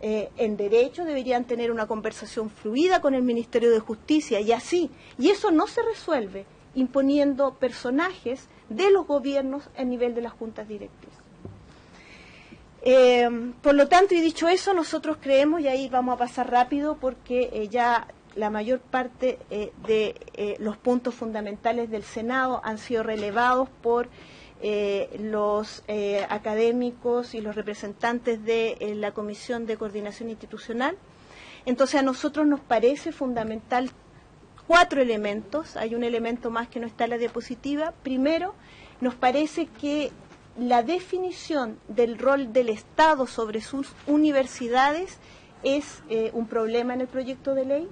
En Derecho deberían tener una conversación fluida con el Ministerio de Justicia y así. Y eso no se resuelve imponiendo personajes de los gobiernos a nivel de las juntas directivas. Por lo tanto, y dicho eso, nosotros creemos, y ahí vamos a pasar rápido porque ya la mayor parte de los puntos fundamentales del Senado han sido relevados por los académicos y los representantes de la Comisión de Coordinación Institucional. Entonces, a nosotros nos parece fundamental 4 elementos. Hay un elemento más que no está en la diapositiva. Primero, nos parece que la definición del rol del Estado sobre sus universidades es un problema en el proyecto de ley.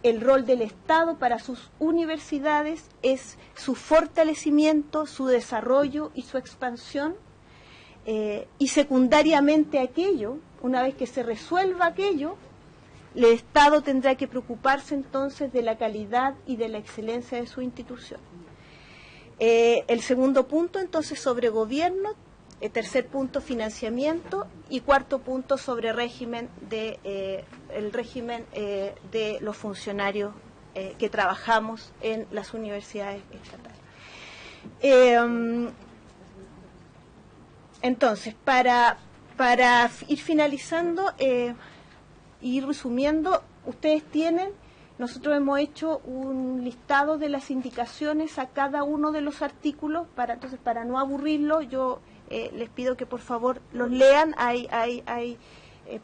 El rol del Estado para sus universidades es su fortalecimiento, su desarrollo y su expansión. Y secundariamente aquello, una vez que se resuelva aquello, el Estado tendrá que preocuparse entonces de la calidad y de la excelencia de su institución. El segundo punto, entonces, sobre gobierno. Tercer punto, financiamiento. Y cuarto punto, sobre régimen de los funcionarios que trabajamos en las universidades estatales. Entonces, para ir finalizando y ir resumiendo, ustedes tienen, nosotros hemos hecho un listado de las indicaciones a cada uno de los artículos, entonces para no aburrirlo, yo les pido que por favor los lean,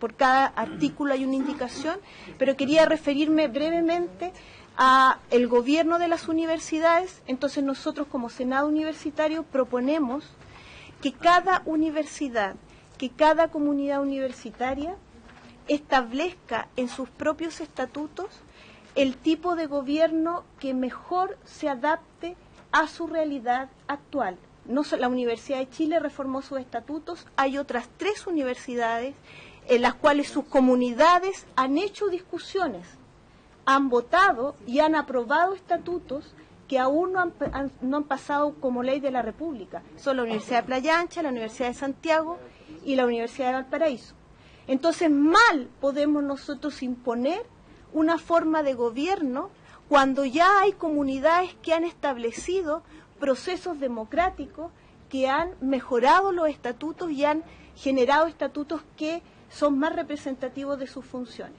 por cada artículo hay una indicación, pero quería referirme brevemente a el gobierno de las universidades. Entonces nosotros como Senado Universitario proponemos que cada universidad, que cada comunidad universitaria establezca en sus propios estatutos el tipo de gobierno que mejor se adapte a su realidad actual. La Universidad de Chile reformó sus estatutos, hay otras 3 universidades en las cuales sus comunidades han hecho discusiones, han votado y han aprobado estatutos que aún no han pasado como ley de la República. Son la Universidad de Playa Ancha, la Universidad de Santiago y la Universidad de Valparaíso. Entonces, mal podemos nosotros imponer una forma de gobierno cuando ya hay comunidades que han establecido procesos democráticos, que han mejorado los estatutos y han generado estatutos que son más representativos de sus funciones.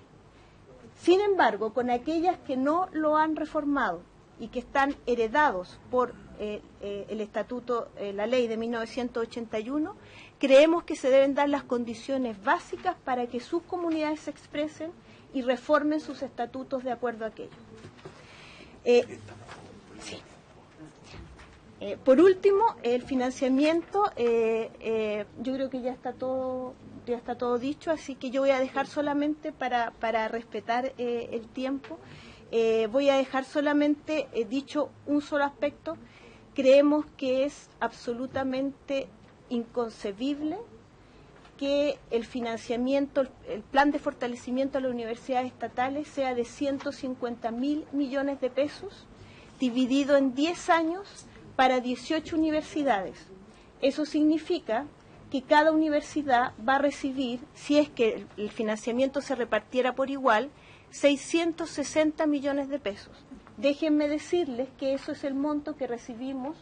Sin embargo, con aquellas que no lo han reformado y que están heredados por el estatuto, la ley de 1981, creemos que se deben dar las condiciones básicas para que sus comunidades se expresen y reformen sus estatutos de acuerdo a aquello. Sí. Por último, el financiamiento, yo creo que ya está todo dicho, así que yo voy a dejar solamente para respetar el tiempo, voy a dejar solamente dicho un solo aspecto. Creemos que es absolutamente inconcebible que el financiamiento, el plan de fortalecimiento de las universidades estatales sea de 150.000 millones de pesos, dividido en 10 años para 18 universidades. Eso significa que cada universidad va a recibir, si es que el financiamiento se repartiera por igual, 660 millones de pesos. Déjenme decirles que eso es el monto que recibimos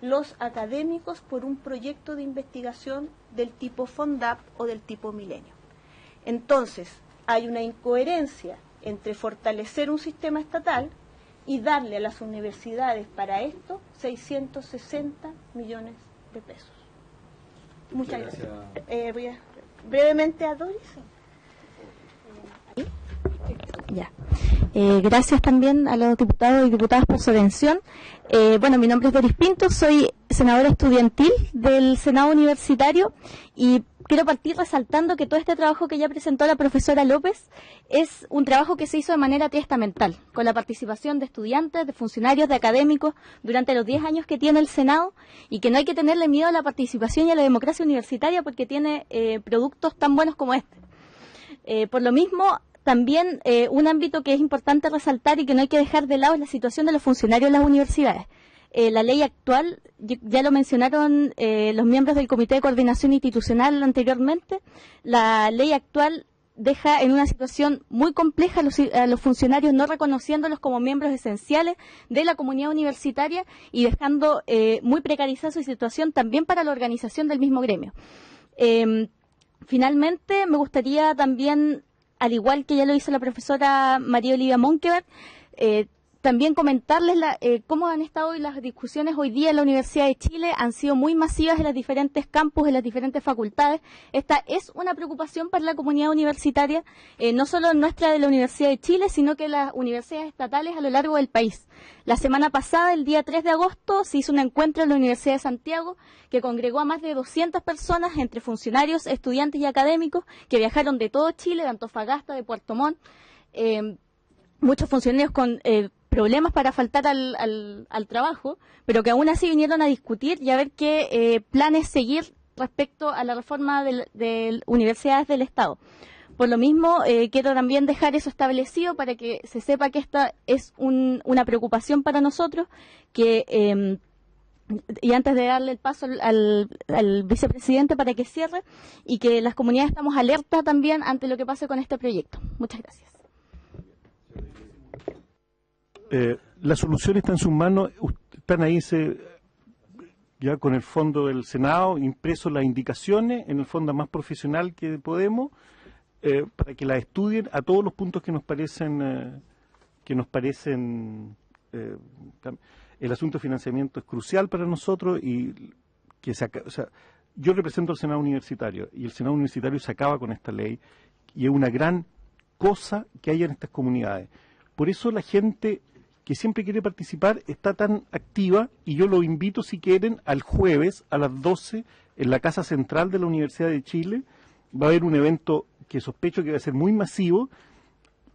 los académicos por un proyecto de investigación del tipo FONDAP o del tipo Milenio. Entonces, hay una incoherencia entre fortalecer un sistema estatal y darle a las universidades para esto 660 millones de pesos. Muchas gracias. Voy a brevemente a Doris. Ya. Gracias también a los diputados y diputadas por su atención. Bueno, mi nombre es Doris Pinto, soy senadora estudiantil del Senado Universitario y quiero partir resaltando que todo este trabajo que ya presentó la profesora López es un trabajo que se hizo de manera triestamental, con la participación de estudiantes, de funcionarios, de académicos durante los 10 años que tiene el Senado, y que no hay que tenerle miedo a la participación y a la democracia universitaria porque tiene productos tan buenos como este. Por lo mismo, también un ámbito que es importante resaltar y que no hay que dejar de lado es la situación de los funcionarios en las universidades. La ley actual, ya lo mencionaron los miembros del Comité de Coordinación Institucional anteriormente, la ley actual deja en una situación muy compleja a los funcionarios, no reconociéndolos como miembros esenciales de la comunidad universitaria y dejando muy precarizada su situación también para la organización del mismo gremio. Finalmente, me gustaría también, al igual que ya lo hizo la profesora María Olivia Monkeberg, también comentarles cómo han estado hoy las discusiones hoy día en la Universidad de Chile. Han sido muy masivas en los diferentes campus, en las diferentes facultades. Esta es una preocupación para la comunidad universitaria, no solo nuestra de la Universidad de Chile, sino que las universidades estatales a lo largo del país. La semana pasada, el día 3 de agosto, se hizo un encuentro en la Universidad de Santiago que congregó a más de 200 personas, entre funcionarios, estudiantes y académicos, que viajaron de todo Chile, de Antofagasta, de Puerto Montt. Muchos funcionarios con problemas para faltar al trabajo, pero que aún así vinieron a discutir y a ver qué planes seguir respecto a la reforma de universidades del Estado. Por lo mismo, quiero también dejar eso establecido para que se sepa que esta es una preocupación para nosotros, que y antes de darle el paso al vicepresidente para que cierre, y que las comunidades estamos alerta también ante lo que pase con este proyecto. Muchas gracias. La solución está en sus manos, están ahí ya con el fondo del Senado, impresos las indicaciones, en el fondo más profesional que podemos, para que las estudien a todos los puntos que nos parecen, el asunto de financiamiento es crucial para nosotros, y que yo represento al Senado Universitario, y el Senado Universitario se acaba con esta ley, y es una gran cosa que haya en estas comunidades. Por eso la gente que siempre quiere participar está tan activa, y yo lo invito, si quieren, al jueves a las 12 en la Casa Central de la Universidad de Chile. Va a haber un evento que sospecho que va a ser muy masivo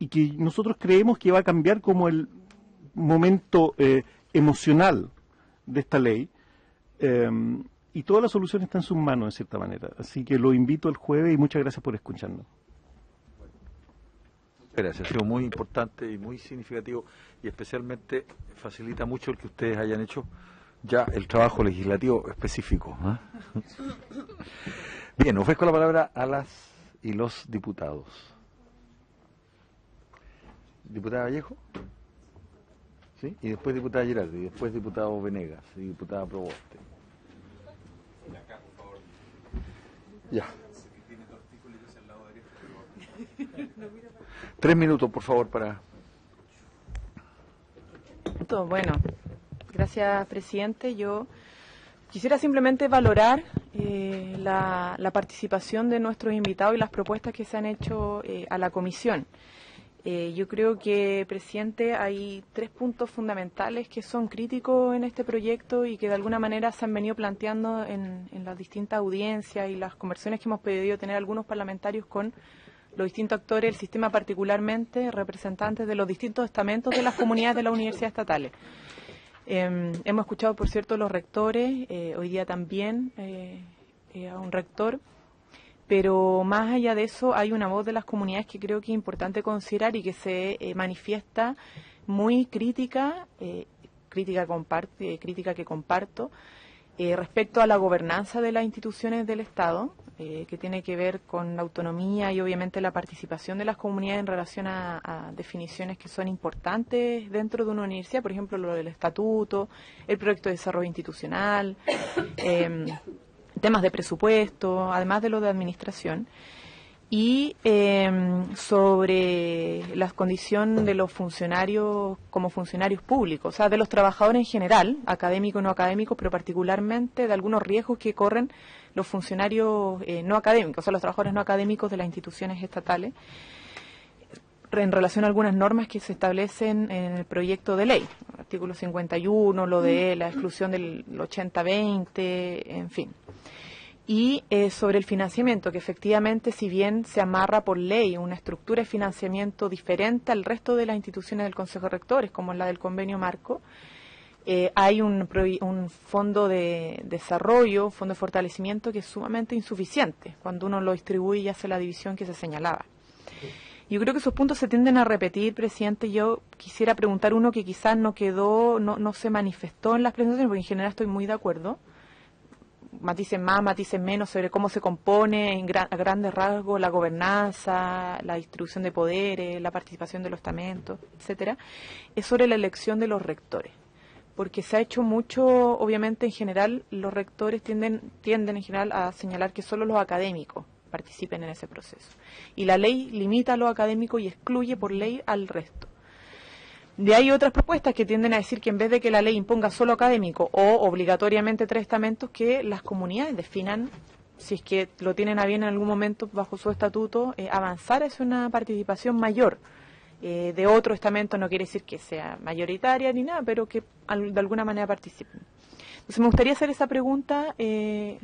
y que nosotros creemos que va a cambiar como el momento emocional de esta ley, y toda la solución está en sus manos, de cierta manera. Así que lo invito el jueves, y muchas gracias por escucharnos. Gracias, ha sido muy importante y muy significativo, y especialmente facilita mucho el que ustedes hayan hecho ya el trabajo legislativo específico. Bien, ofrezco la palabra a las y los diputados. Diputada Vallejo, ¿sí? Y después diputada Girardi, y después diputado Venegas y diputada Proboste. Ya. 3 minutos, por favor, para... Bueno, gracias, presidente. Yo quisiera simplemente valorar la participación de nuestros invitados y las propuestas que se han hecho a la comisión. Yo creo que, presidente, hay 3 puntos fundamentales que son críticos en este proyecto y que de alguna manera se han venido planteando en las distintas audiencias y las conversaciones que hemos podido tener algunos parlamentarios con los distintos actores del sistema, particularmente representantes de los distintos estamentos de las comunidades de las universidades estatales. Hemos escuchado, por cierto, los rectores, hoy día también a un rector, pero más allá de eso hay una voz de las comunidades que creo que es importante considerar y que se manifiesta muy crítica, crítica que comparto, respecto a la gobernanza de las instituciones del Estado, que tiene que ver con la autonomía y obviamente la participación de las comunidades en relación a definiciones que son importantes dentro de una universidad, por ejemplo, lo del estatuto, el proyecto de desarrollo institucional, temas de presupuesto, además de lo de administración. y sobre la condición de los funcionarios como funcionarios públicos, o sea, de los trabajadores en general, académicos y no académicos, pero particularmente de algunos riesgos que corren los funcionarios no académicos, o sea, los trabajadores no académicos de las instituciones estatales, en relación a algunas normas que se establecen en el proyecto de ley, artículo 51, lo de la exclusión del 80-20, en fin. Y sobre el financiamiento, que efectivamente, si bien se amarra por ley una estructura de financiamiento diferente al resto de las instituciones del Consejo de Rectores, como la del convenio marco, hay un fondo de desarrollo, fondo de fortalecimiento que es sumamente insuficiente cuando uno lo distribuye y hace la división que se señalaba. Yo creo que esos puntos se tienden a repetir, presidente. Yo quisiera preguntar uno que quizás no quedó, no se manifestó en las presentaciones, porque en general estoy muy de acuerdo. Matices más, matices menos sobre cómo se compone a grandes rasgos la gobernanza, la distribución de poderes, la participación de los estamentos, etcétera, es sobre la elección de los rectores. Porque se ha hecho mucho, obviamente en general, los rectores tienden en general a señalar que solo los académicos participen en ese proceso. Y la ley limita a los académicos y excluye por ley al resto. De ahí otras propuestas que tienden a decir que en vez de que la ley imponga solo académico o obligatoriamente 3 estamentos, que las comunidades definan, si es que lo tienen a bien en algún momento bajo su estatuto, avanzar hacia una participación mayor de otro estamento. No quiere decir que sea mayoritaria ni nada, pero que de alguna manera participen. Entonces me gustaría hacer esa pregunta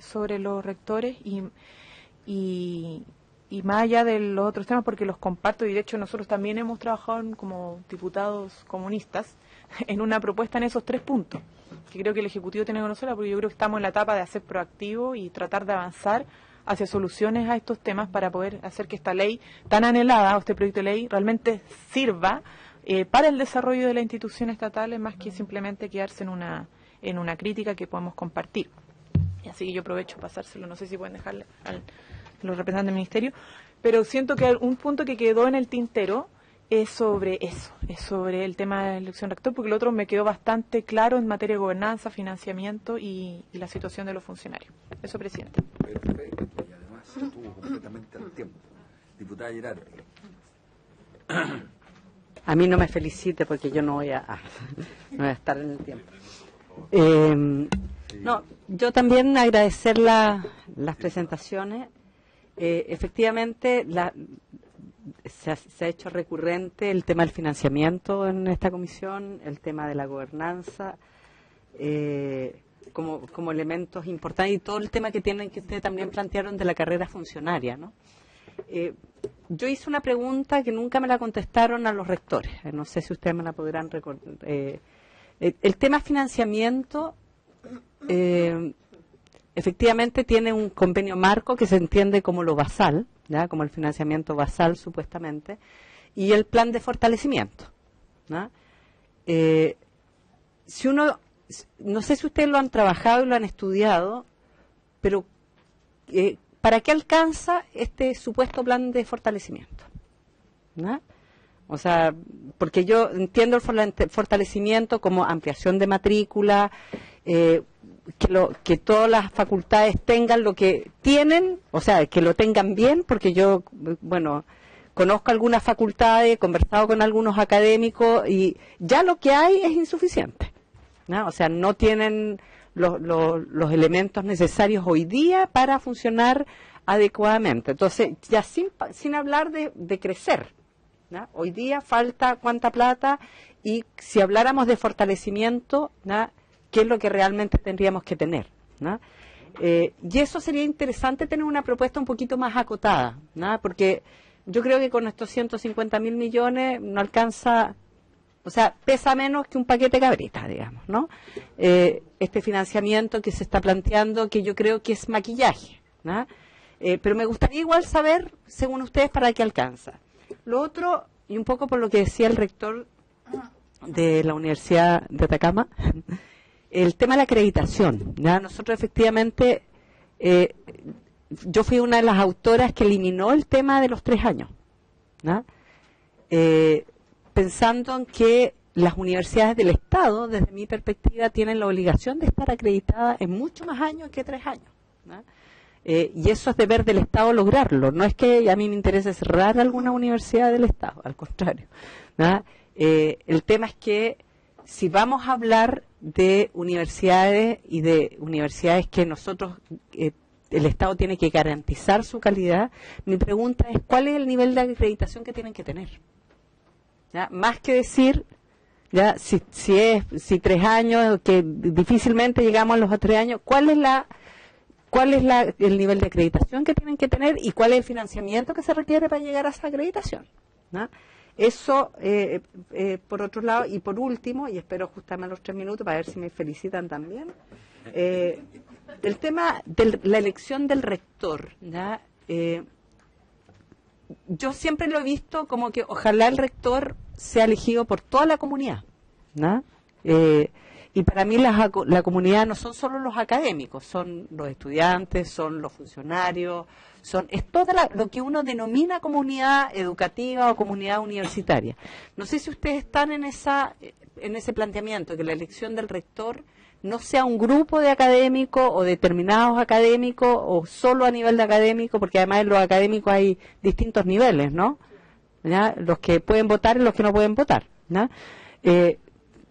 sobre los rectores y más allá de los otros temas, porque los comparto, y de hecho nosotros también hemos trabajado como diputados comunistas en una propuesta en esos 3 puntos, que creo que el Ejecutivo tiene que conocerla, porque yo creo que estamos en la etapa de hacer proactivo y tratar de avanzar hacia soluciones a estos temas para poder hacer que esta ley tan anhelada, o este proyecto de ley, realmente sirva para el desarrollo de las instituciones estatales, más que simplemente quedarse en una crítica que podemos compartir. Y así que yo aprovecho pasárselo, no sé si pueden dejarle a los representantes del Ministerio, pero siento que un punto que quedó en el tintero es sobre eso, es sobre el tema de la elección rector, porque el otro me quedó bastante claro en materia de gobernanza, financiamiento y la situación de los funcionarios. Eso, presidente. Perfecto, y además estuvo completamente al tiempo. Diputada Girardi. A mí no me felicite porque yo no voy a estar en el tiempo. No, yo también agradecer las presentaciones. Efectivamente, se ha hecho recurrente el tema del financiamiento en esta comisión, el tema de la gobernanza, como elementos importantes, y todo el tema que ustedes también plantearon de la carrera funcionaria, ¿no? Yo hice una pregunta que nunca me la contestaron a los rectores, no sé si ustedes me la podrán recordar. El tema financiamiento, efectivamente tiene un convenio marco que se entiende como lo basal, ¿ya? Como el financiamiento basal supuestamente, y el plan de fortalecimiento, ¿no? Si uno, no sé si ustedes lo han trabajado y lo han estudiado, pero ¿para qué alcanza este supuesto plan de fortalecimiento? ¿No? O sea, porque yo entiendo el fortalecimiento como ampliación de matrícula, que todas las facultades tengan lo que tienen, o sea, que lo tengan bien, porque yo, bueno, conozco algunas facultades, he conversado con algunos académicos y ya lo que hay es insuficiente, ¿no? O sea, no tienen los elementos necesarios hoy día para funcionar adecuadamente. Entonces, ya sin hablar de crecer, ¿no? Hoy día falta cuánta plata, y si habláramos de fortalecimiento, ¿no?, ¿qué es lo que realmente tendríamos que tener, ¿no? Y eso sería interesante tener una propuesta un poquito más acotada, ¿no? Porque yo creo que con estos 150.000 millones no alcanza, o sea, pesa menos que un paquete de cabritas, digamos, ¿no? Este financiamiento que se está planteando, que yo creo que es maquillaje, ¿no? Pero me gustaría igual saber, según ustedes, para qué alcanza. Lo otro, y un poco por lo que decía el rector de la Universidad de Atacama, el tema de la acreditación, ¿ya? Nosotros efectivamente, yo fui una de las autoras que eliminó el tema de los 3 años, ¿no? Pensando en que las universidades del Estado, desde mi perspectiva, tienen la obligación de estar acreditadas en mucho más años que 3 años, ¿no? y eso es deber del Estado lograrlo. No es que a mí me interese cerrar alguna universidad del Estado, al contrario, ¿no? El tema es que si vamos a hablar de universidades y de universidades que nosotros, el Estado tiene que garantizar su calidad, mi pregunta es ¿cuál es el nivel de acreditación que tienen que tener? ¿Ya? Más que decir, ya si 3 años, que difícilmente llegamos a los 3 años, ¿cuál es el nivel de acreditación que tienen que tener y cuál es el financiamiento que se requiere para llegar a esa acreditación? ¿No? Eso, por otro lado, y por último, y espero ajustarme a los 3 minutos para ver si me felicitan también, el tema de la elección del rector, ¿ya? Yo siempre lo he visto como que ojalá el rector sea elegido por toda la comunidad, ¿no? Y para mí la comunidad no son solo los académicos, son los estudiantes, son los funcionarios, es todo lo que uno denomina comunidad educativa o comunidad universitaria. No sé si ustedes están en ese planteamiento, que la elección del rector no sea un grupo de académicos o determinados académicos o solo a nivel de académico, porque además en los académicos hay distintos niveles, ¿no? ¿Ya? Los que pueden votar y los que no pueden votar, ¿no?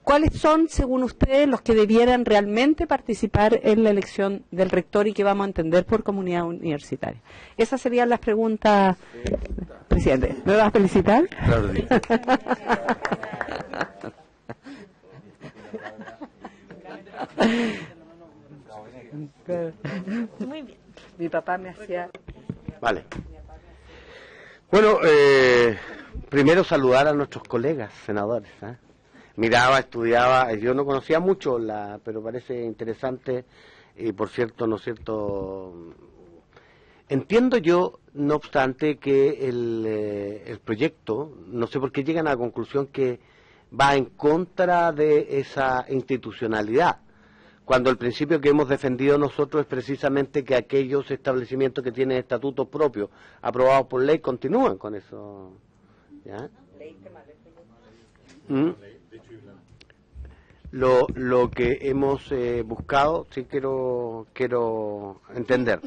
¿Cuáles son, según ustedes, los que debieran realmente participar en la elección del rector y que vamos a entender por comunidad universitaria? Esas serían las preguntas, presidente. ¿Me vas a felicitar? Claro. Muy bien. Mi papá me hacía... Vale. Bueno, primero saludar a nuestros colegas senadores, ¿eh? Miraba, estudiaba, yo no conocía mucho, pero parece interesante y por cierto, ¿no es cierto? Entiendo yo, no obstante, que el proyecto, no sé por qué llegan a la conclusión que va en contra de esa institucionalidad, cuando el principio que hemos defendido nosotros es precisamente que aquellos establecimientos que tienen estatutos propios aprobados por ley continúan con eso, ¿ya? Lo que hemos buscado, sí quiero entender.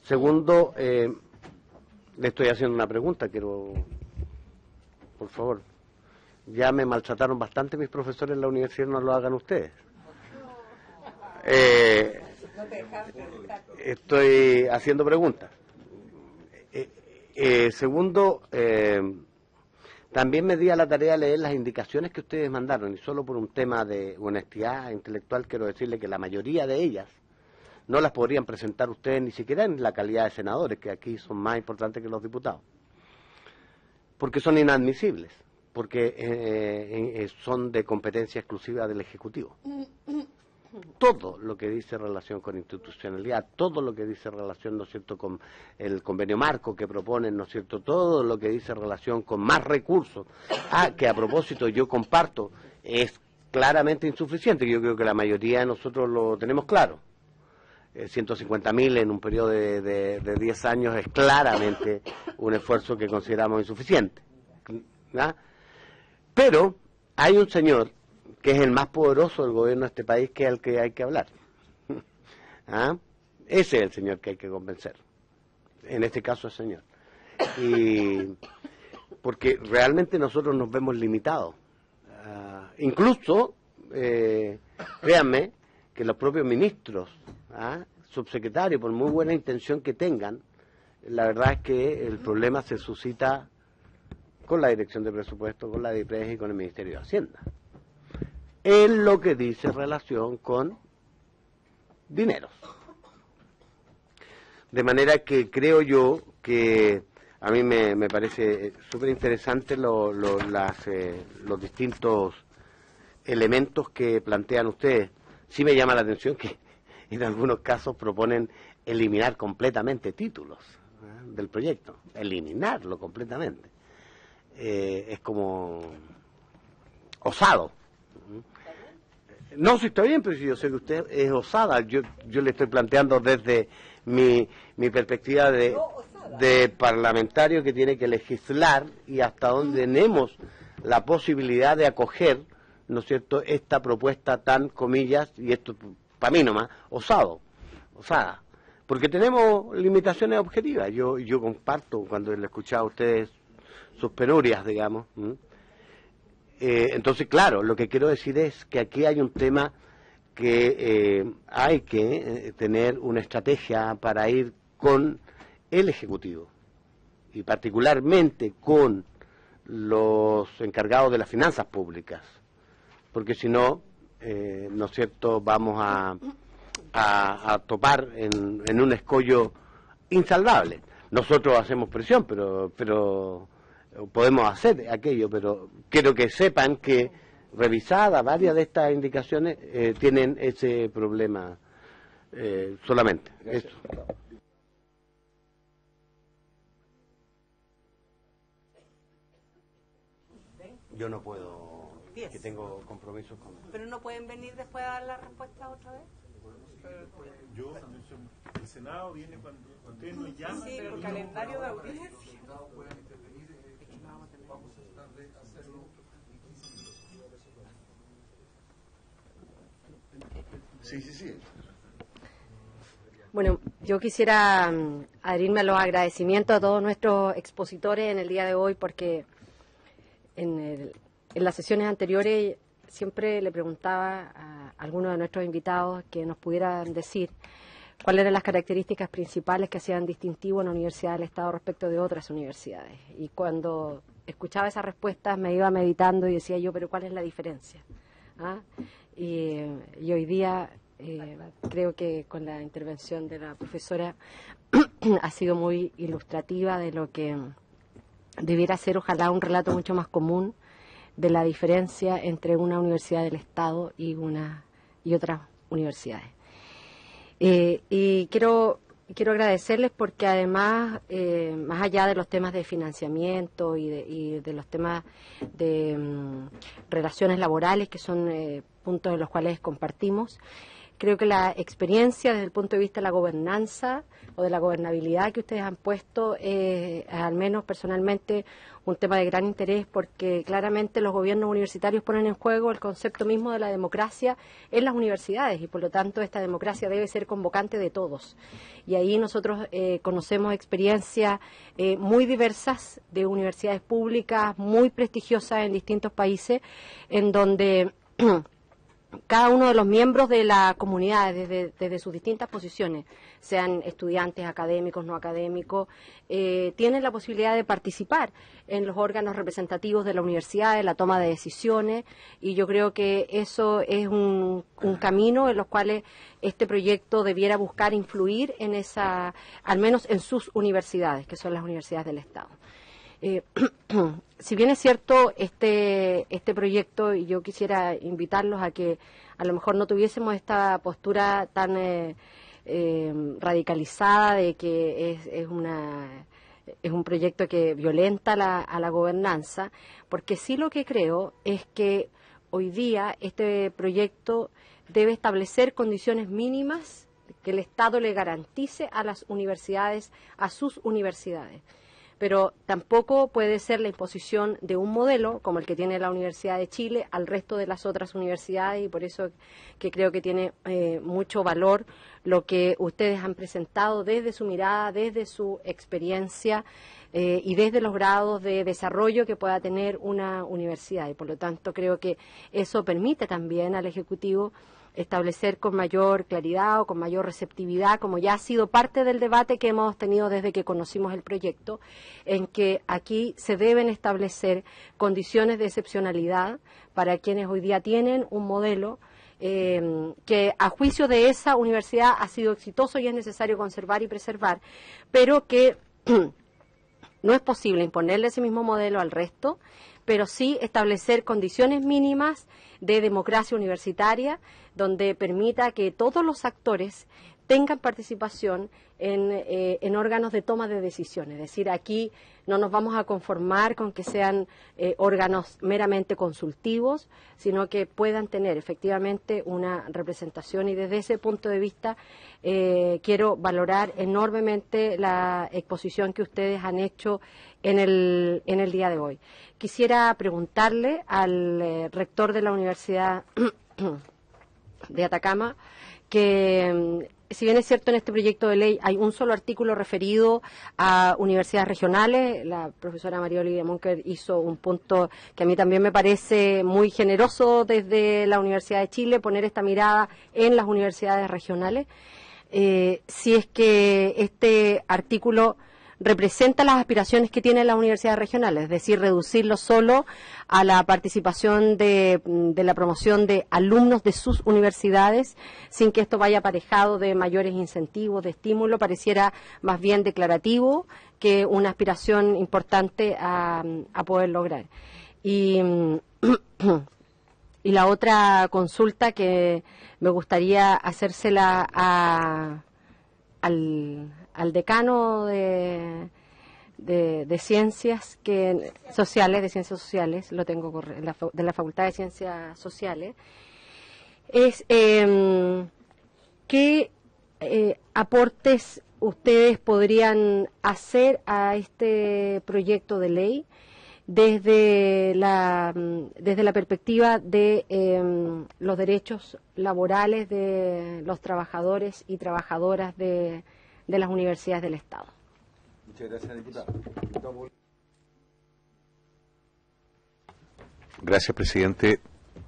Segundo, le estoy haciendo una pregunta, por favor. Ya me maltrataron bastante mis profesores en la universidad, no lo hagan ustedes. Estoy haciendo preguntas. Segundo, también me di a la tarea de leer las indicaciones que ustedes mandaron, y solo por un tema de honestidad intelectual quiero decirle que la mayoría de ellas no las podrían presentar ustedes ni siquiera en la calidad de senadores, que aquí son más importantes que los diputados, porque son inadmisibles, porque son de competencia exclusiva del Ejecutivo. Todo lo que dice relación con institucionalidad, todo lo que dice relación, ¿no es cierto?, con el convenio marco que proponen, ¿no es cierto?, todo lo que dice relación con más recursos, que a propósito yo comparto, es claramente insuficiente. Yo creo que la mayoría de nosotros lo tenemos claro. 150.000 en un periodo de 10 años es claramente un esfuerzo que consideramos insuficiente, ¿no? Pero hay un señor que es el más poderoso del gobierno de este país, que es el que hay que hablar. Ese es el señor que hay que convencer. En este caso el señor. Y porque realmente nosotros nos vemos limitados. Incluso, créanme, que los propios ministros, subsecretarios, por muy buena intención que tengan, la verdad es que el problema se suscita con la Dirección de Presupuesto, con la DIPRES y con el Ministerio de Hacienda. Es lo que dice relación con dineros. De manera que creo yo que a mí me parece súper interesante los distintos elementos que plantean ustedes. Sí me llama la atención que en algunos casos proponen eliminar completamente títulos del proyecto, eliminarlo completamente. Es como osado. No, sí está bien, pero si yo sé que usted es osada, yo le estoy planteando desde mi perspectiva de parlamentario que tiene que legislar y hasta donde tenemos la posibilidad de acoger, ¿no es cierto?, esta propuesta tan, comillas, y esto para mí nomás, osada. porque tenemos limitaciones objetivas. Yo comparto cuando le he escuchado a ustedes sus penurias, digamos. Entonces, claro, lo que quiero decir es que aquí hay un tema que hay que tener una estrategia para ir con el Ejecutivo y particularmente con los encargados de las finanzas públicas, porque si no, ¿no es cierto?, vamos a topar en un escollo insalvable. Nosotros hacemos presión, pero podemos hacer aquello, pero quiero que sepan que revisadas varias de estas indicaciones tienen ese problema solamente. Eso. Yo no puedo, que tengo compromisos con... ¿Pero no pueden venir después a dar la respuesta otra vez? El Senado viene cuando ustedes nos llaman. Sí, pero calendario de audiencia. Vamos a tratar de hacerlo en 15 minutos. Sí. Bueno, yo quisiera adherirme a los agradecimientos a todos nuestros expositores en el día de hoy, porque en las sesiones anteriores siempre le preguntaba a algunos de nuestros invitados que nos pudieran decir cuáles eran las características principales que hacían distintivo a la Universidad del Estado respecto de otras universidades. Y cuando escuchaba esas respuestas me iba meditando y decía yo, pero ¿cuál es la diferencia? Y hoy día creo que con la intervención de la profesora ha sido muy ilustrativa de lo que debiera ser, ojalá, un relato mucho más común de la diferencia entre una universidad del Estado y otras universidades. Y quiero agradecerles porque además, más allá de los temas de financiamiento y de los temas de relaciones laborales, que son puntos en los cuales compartimos, creo que la experiencia desde el punto de vista de la gobernanza o de la gobernabilidad que ustedes han puesto es, al menos personalmente, un tema de gran interés, porque claramente los gobiernos universitarios ponen en juego el concepto mismo de la democracia en las universidades y por lo tanto esta democracia debe ser convocante de todos. Y ahí nosotros conocemos experiencias muy diversas de universidades públicas muy prestigiosas en distintos países, en donde cada uno de los miembros de la comunidad, desde sus distintas posiciones, sean estudiantes, académicos, no académicos, tienen la posibilidad de participar en los órganos representativos de la universidad, en la toma de decisiones, y yo creo que eso es un camino en los cuales este proyecto debiera buscar influir en al menos en sus universidades, que son las universidades del Estado. Si bien es cierto este proyecto, y yo quisiera invitarlos a que a lo mejor no tuviésemos esta postura tan radicalizada de que es un proyecto que violenta a la gobernanza, porque sí lo que creo es que hoy día este proyecto debe establecer condiciones mínimas que el Estado le garantice a las universidades, a sus universidades. Pero tampoco puede ser la imposición de un modelo como el que tiene la Universidad de Chile al resto de las otras universidades, y por eso que creo que tiene mucho valor lo que ustedes han presentado desde su mirada, desde su experiencia y desde los grados de desarrollo que pueda tener una universidad. Y por lo tanto creo que eso permite también al Ejecutivo establecer con mayor claridad o con mayor receptividad, como ya ha sido parte del debate que hemos tenido desde que conocimos el proyecto, en que aquí se deben establecer condiciones de excepcionalidad para quienes hoy día tienen un modelo que a juicio de esa universidad ha sido exitoso y es necesario conservar y preservar, pero que no es posible imponerle ese mismo modelo al resto, pero sí establecer condiciones mínimas de democracia universitaria donde permita que todos los actores tengan participación en órganos de toma de decisiones. Es decir, aquí no nos vamos a conformar con que sean órganos meramente consultivos, sino que puedan tener efectivamente una representación, y desde ese punto de vista quiero valorar enormemente la exposición que ustedes han hecho en el día de hoy. Quisiera preguntarle al rector de la Universidad de Atacama que si bien es cierto en este proyecto de ley hay un solo artículo referido a universidades regionales, la profesora María Olivia Monker hizo un punto que a mí también me parece muy generoso desde la Universidad de Chile, poner esta mirada en las universidades regionales. Si es que este artículo representa las aspiraciones que tienen las universidades regionales, es decir, reducirlo solo a la participación de la promoción de alumnos de sus universidades, sin que esto vaya aparejado de mayores incentivos, de estímulo, pareciera más bien declarativo que una aspiración importante a poder lograr. Y la otra consulta que me gustaría hacérsela al decano de ciencias sociales, de ciencias sociales, lo tengo de la Facultad de Ciencias Sociales, es qué aportes ustedes podrían hacer a este proyecto de ley desde la perspectiva de los derechos laborales de los trabajadores y trabajadoras de las universidades del Estado. Muchas gracias, diputada. Gracias, presidente.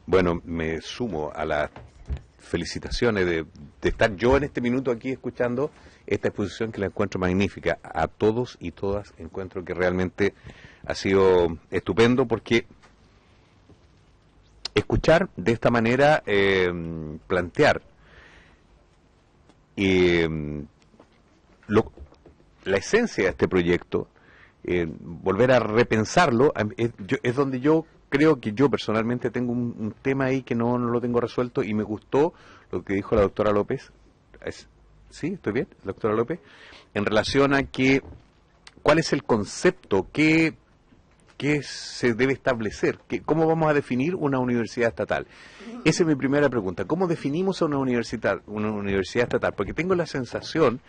Bueno, me sumo a las felicitaciones de estar yo en este minuto aquí escuchando esta exposición que la encuentro magnífica. A todos y todas encuentro que realmente ha sido estupendo, porque escuchar de esta manera, plantear la esencia de este proyecto, volver a repensarlo, es donde yo creo que yo personalmente tengo un tema ahí que no lo tengo resuelto, y me gustó lo que dijo la doctora López. ¿Sí? ¿Estoy bien, doctora López? En relación a cuál es el concepto, qué se debe establecer, cómo vamos a definir una universidad estatal. Esa es mi primera pregunta. ¿Cómo definimos a una universidad estatal? Porque tengo la sensación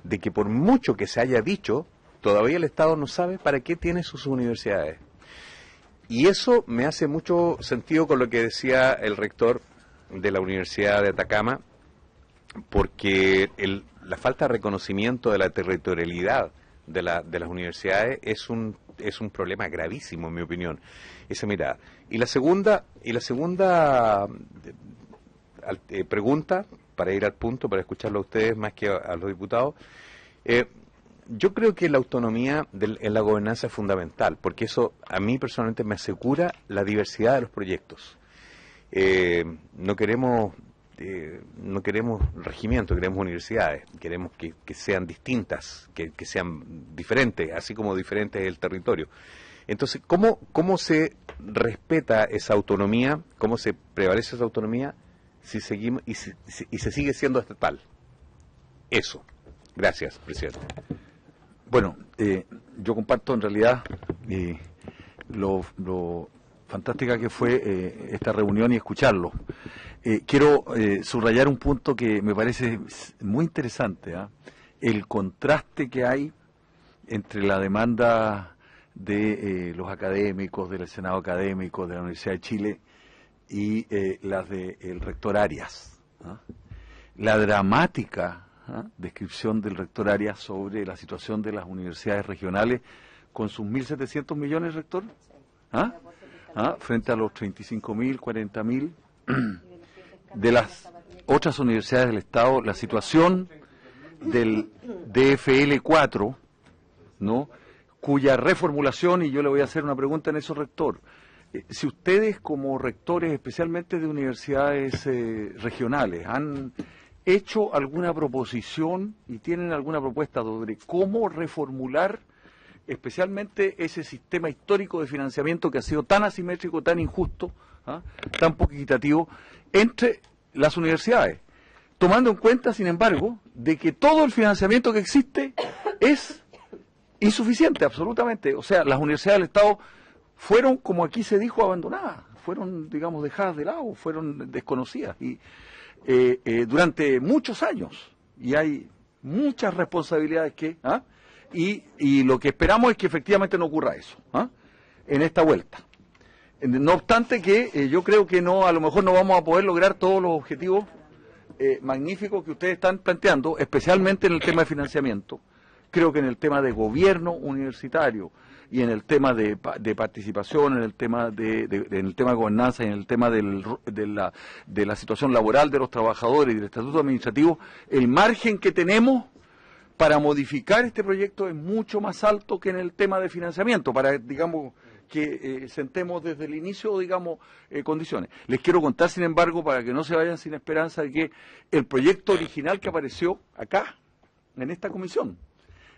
de que por mucho que se haya dicho, todavía el Estado no sabe para qué tiene sus universidades. Y eso me hace mucho sentido con lo que decía el rector de la Universidad de Atacama, porque la falta de reconocimiento de la territorialidad de las universidades es un problema gravísimo, en mi opinión, esa mirada. Y la segunda pregunta, para ir al punto, para escucharlo a ustedes más que a los diputados, yo creo que la autonomía en la gobernanza es fundamental, porque eso a mí personalmente me asegura la diversidad de los proyectos. No queremos regimientos, queremos universidades, queremos que sean distintas, que sean diferentes, así como diferente es el territorio. Entonces, ¿cómo se respeta esa autonomía, cómo se prevalece esa autonomía si seguimos y se sigue siendo estatal? Eso. Gracias, presidente. Bueno, yo comparto en realidad lo fantástica que fue esta reunión y escucharlo. Quiero subrayar un punto que me parece muy interesante, el contraste que hay entre la demanda de los académicos, del Senado académico, de la Universidad de Chile y las del rector Arias. La dramática descripción del rector Arias sobre la situación de las universidades regionales con sus 1.700 millones, rector, frente a los 35.000, 40.000 de las otras universidades del Estado, la situación del DFL 4, ¿no?, cuya reformulación, y yo le voy a hacer una pregunta en eso, rector, si ustedes como rectores, especialmente de universidades regionales, han hecho alguna proposición y tienen alguna propuesta sobre cómo reformular especialmente ese sistema histórico de financiamiento que ha sido tan asimétrico, tan injusto, tan poco equitativo entre las universidades, tomando en cuenta, sin embargo, de que todo el financiamiento que existe es insuficiente, absolutamente. O sea, las universidades del Estado fueron, como aquí se dijo, abandonadas, fueron, digamos, dejadas de lado, fueron desconocidas y durante muchos años, y hay muchas responsabilidades y lo que esperamos es que efectivamente no ocurra eso en esta vuelta. No obstante que yo creo que a lo mejor no vamos a poder lograr todos los objetivos magnífico que ustedes están planteando, especialmente en el tema de financiamiento. Creo que en el tema de gobierno universitario y en el tema de participación, en el tema en el tema de gobernanza y en el tema de la situación laboral de los trabajadores y del estatuto administrativo, el margen que tenemos para modificar este proyecto es mucho más alto que en el tema de financiamiento, para, digamos, que sentemos desde el inicio, digamos, condiciones. Les quiero contar, sin embargo, para que no se vayan sin esperanza, de que el proyecto original que apareció acá, en esta comisión,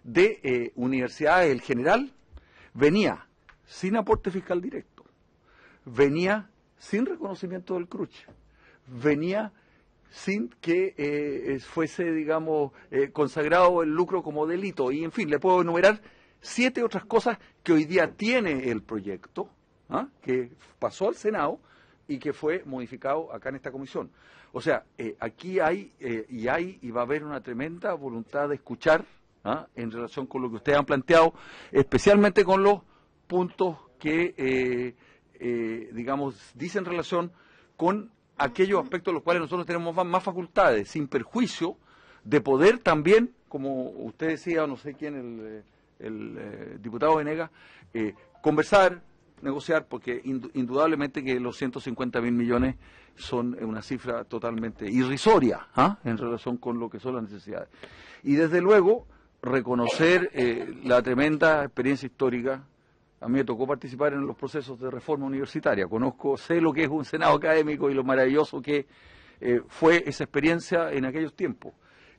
de universidades, el general, venía sin aporte fiscal directo, venía sin reconocimiento del CRUCH, venía sin que fuese, digamos, consagrado el lucro como delito, y en fin, le puedo enumerar 7 otras cosas que hoy día tiene el proyecto, que pasó al Senado y que fue modificado acá en esta comisión. O sea, aquí hay y va a haber una tremenda voluntad de escuchar en relación con lo que ustedes han planteado, especialmente con los puntos que, digamos, dicen relación con aquellos aspectos en los cuales nosotros tenemos más facultades, sin perjuicio de poder también, como usted decía, no sé quién, el diputado Venegas, conversar, negociar, porque indudablemente que los 150.000 millones son una cifra totalmente irrisoria en relación con lo que son las necesidades. Y desde luego, reconocer la tremenda experiencia histórica. A mí me tocó participar en los procesos de reforma universitaria, sé lo que es un senado académico y lo maravilloso que fue esa experiencia en aquellos tiempos.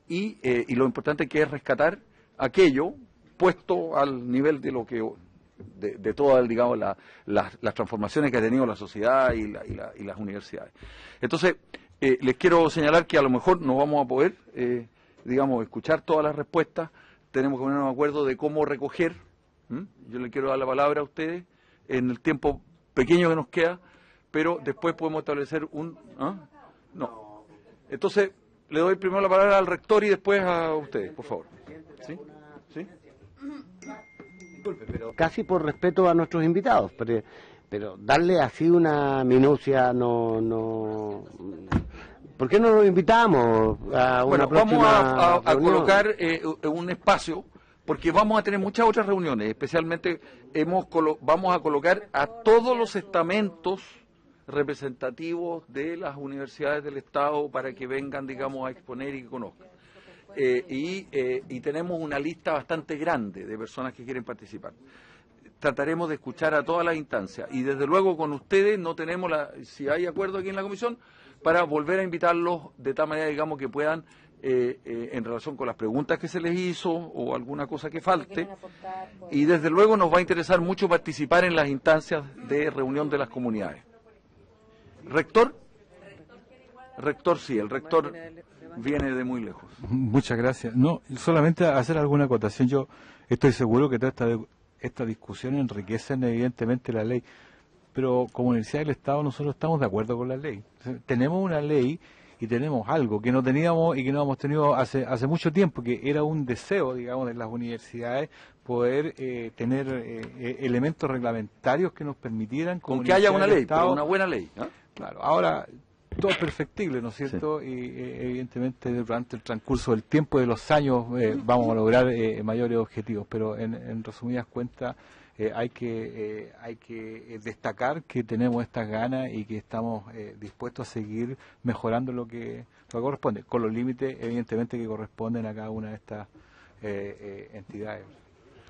Y lo importante que es rescatar aquello puesto al nivel de lo que de todas, digamos, las transformaciones que ha tenido la sociedad y las universidades. Entonces, les quiero señalar que a lo mejor no vamos a poder, digamos, escuchar todas las respuestas. Tenemos que ponernos de acuerdo de cómo recoger. Yo le quiero dar la palabra a ustedes en el tiempo pequeño que nos queda, pero después podemos establecer un... No. Entonces, le doy primero la palabra al rector y después a ustedes, por favor. ¿Sí? ¿Sí? Disculpe, pero casi por respeto a nuestros invitados, pero darle así una minucia no... ¿Por qué no nos invitamos a una próxima vamos a colocar un espacio, porque vamos a tener muchas otras reuniones, especialmente vamos a colocar a todos los estamentos representativos de las universidades del Estado para que vengan, digamos, a exponer y que conozcan. Y tenemos una lista bastante grande de personas que quieren participar. Trataremos de escuchar a todas las instancias y desde luego con ustedes no tenemos, si hay acuerdo aquí en la comisión, para volver a invitarlos de tal manera, digamos, que puedan, en relación con las preguntas que se les hizo o alguna cosa que falte, y desde luego nos va a interesar mucho participar en las instancias de reunión de las comunidades. ¿Rector? Rector, sí, el rector viene de muy lejos. Muchas gracias. No, solamente hacer alguna acotación. Yo estoy seguro que toda esta discusión enriquecen evidentemente la ley, pero como Universidad del Estado nosotros estamos de acuerdo con la ley. Tenemos una ley y tenemos algo que no teníamos y que no hemos tenido hace mucho tiempo, que era un deseo, digamos, de las universidades poder tener elementos reglamentarios que nos permitieran... Con que haya una ley, pero una buena ley, ¿no? Claro, ahora todo es perfectible, ¿no es cierto? Sí. Y evidentemente durante el transcurso del tiempo, de los años, vamos a lograr mayores objetivos, pero en resumidas cuentas hay que destacar que tenemos estas ganas y que estamos dispuestos a seguir mejorando lo que corresponde, con los límites evidentemente que corresponden a cada una de estas entidades.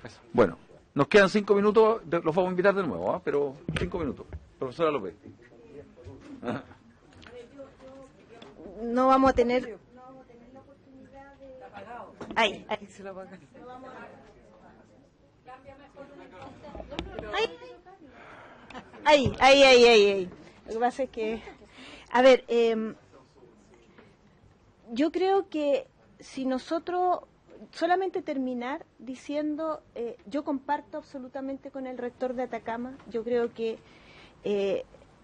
Eso. Bueno, nos quedan 5 minutos, los vamos a invitar de nuevo, pero 5 minutos. Profesora López. No vamos a tener la oportunidad de... Ahí. Ahí. Lo que pasa es que... A ver, yo creo que si nosotros... Solamente terminar diciendo, yo comparto absolutamente con el rector de Atacama, yo creo que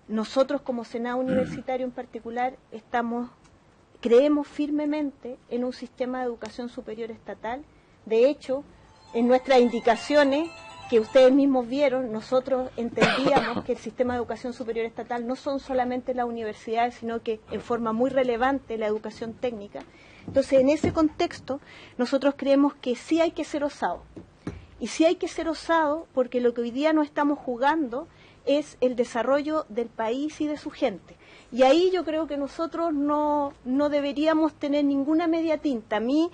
nosotros como Senado Universitario en particular creemos firmemente en un sistema de educación superior estatal. De hecho, en nuestras indicaciones que ustedes mismos vieron, nosotros entendíamos que el sistema de educación superior estatal no son solamente las universidades, sino que en forma muy relevante la educación técnica. Entonces, en ese contexto, nosotros creemos que sí hay que ser osado. Y sí hay que ser osado porque lo que hoy día no estamos jugando es el desarrollo del país y de su gente. Y ahí yo creo que nosotros no deberíamos tener ninguna media tinta. A mí,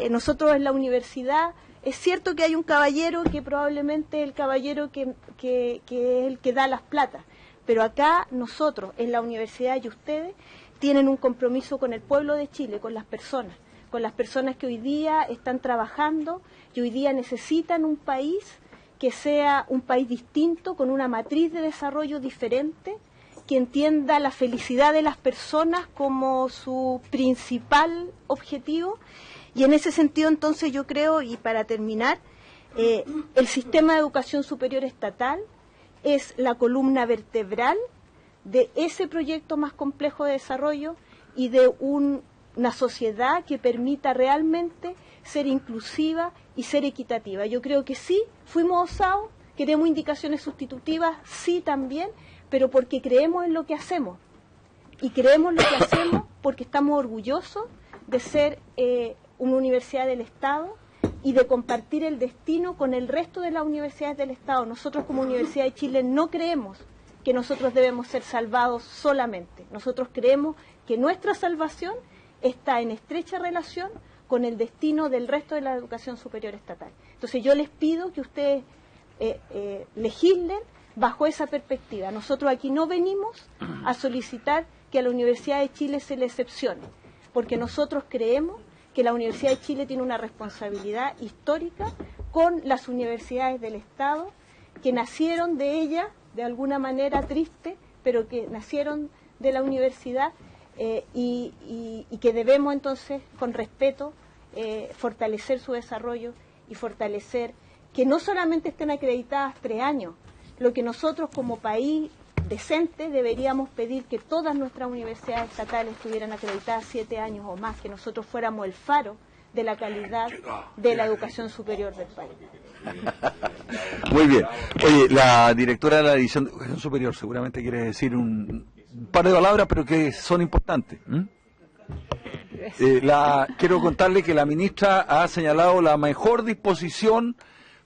nosotros en la universidad, es cierto que hay un caballero que probablemente es el caballero que es el que da las platas, pero acá nosotros en la universidad y ustedes tienen un compromiso con el pueblo de Chile, con las personas que hoy día están trabajando y hoy día necesitan un país que sea un país distinto, con una matriz de desarrollo diferente, que entienda la felicidad de las personas como su principal objetivo. Y en ese sentido, entonces, yo creo, y para terminar, el sistema de educación superior estatal es la columna vertebral de ese proyecto más complejo de desarrollo y de una sociedad que permita realmente ser inclusiva y ser equitativa. Yo creo que sí, fuimos osados, queremos indicaciones sustitutivas, sí también, pero porque creemos en lo que hacemos. Y creemos lo que hacemos porque estamos orgullosos de ser una universidad del Estado y de compartir el destino con el resto de las universidades del Estado. Nosotros como Universidad de Chile no creemos que nosotros debemos ser salvados solamente. Nosotros creemos que nuestra salvación está en estrecha relación con el destino del resto de la educación superior estatal. Entonces yo les pido que ustedes legislen bajo esa perspectiva. Nosotros aquí no venimos a solicitar que a la Universidad de Chile se le excepcione, porque nosotros creemos que la Universidad de Chile tiene una responsabilidad histórica con las universidades del Estado, que nacieron de ella, de alguna manera triste, pero que nacieron de la universidad y que debemos entonces, con respeto, fortalecer su desarrollo y fortalecer que no solamente estén acreditadas 3 años, lo que nosotros como país decente deberíamos pedir que todas nuestras universidades estatales estuvieran acreditadas 7 años o más, que nosotros fuéramos el faro de la calidad de la educación superior del país. Muy bien. Oye, la directora de la División de Educación Superior seguramente quiere decir un par de palabras, pero que son importantes. Quiero contarle que la ministra ha señalado la mejor disposición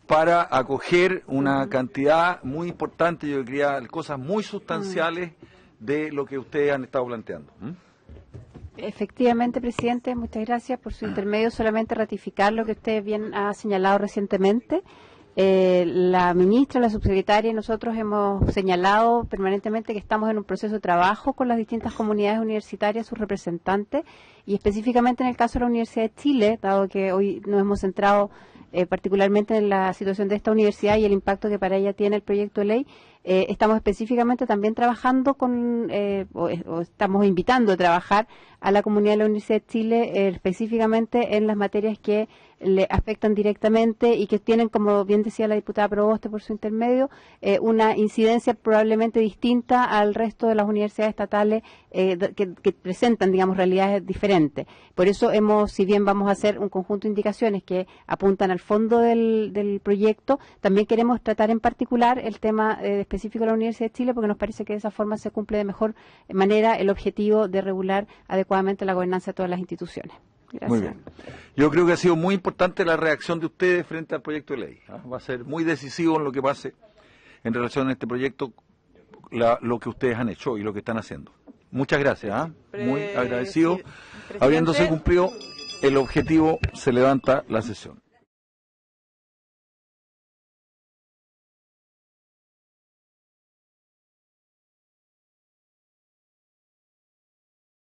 para acoger una cantidad muy importante, yo diría, cosas muy sustanciales de lo que ustedes han estado planteando. Efectivamente, presidente, muchas gracias por su intermedio. Solamente ratificar lo que usted bien ha señalado recientemente. La ministra, la subsecretaria y nosotros hemos señalado permanentemente que estamos en un proceso de trabajo con las distintas comunidades universitarias, sus representantes, y específicamente en el caso de la Universidad de Chile, dado que hoy nos hemos centrado particularmente en la situación de esta universidad y el impacto que para ella tiene el proyecto de ley, estamos específicamente también trabajando o estamos invitando a trabajar a la comunidad de la Universidad de Chile específicamente en las materias que le afectan directamente y que tienen, como bien decía la diputada Proboste por su intermedio, una incidencia probablemente distinta al resto de las universidades estatales que presentan, digamos, realidades diferentes. Por eso si bien vamos a hacer un conjunto de indicaciones que apuntan al fondo del proyecto, también queremos tratar en particular el tema específico de la Universidad de Chile, porque nos parece que de esa forma se cumple de mejor manera el objetivo de regular adecuadamente la gobernanza de todas las instituciones. Gracias. Muy bien. Yo creo que ha sido muy importante la reacción de ustedes frente al proyecto de ley. Va a ser muy decisivo en lo que pase en relación a este proyecto, lo que ustedes han hecho y lo que están haciendo. Muchas gracias. Muy agradecido. Habiéndose cumplido el objetivo, se levanta la sesión.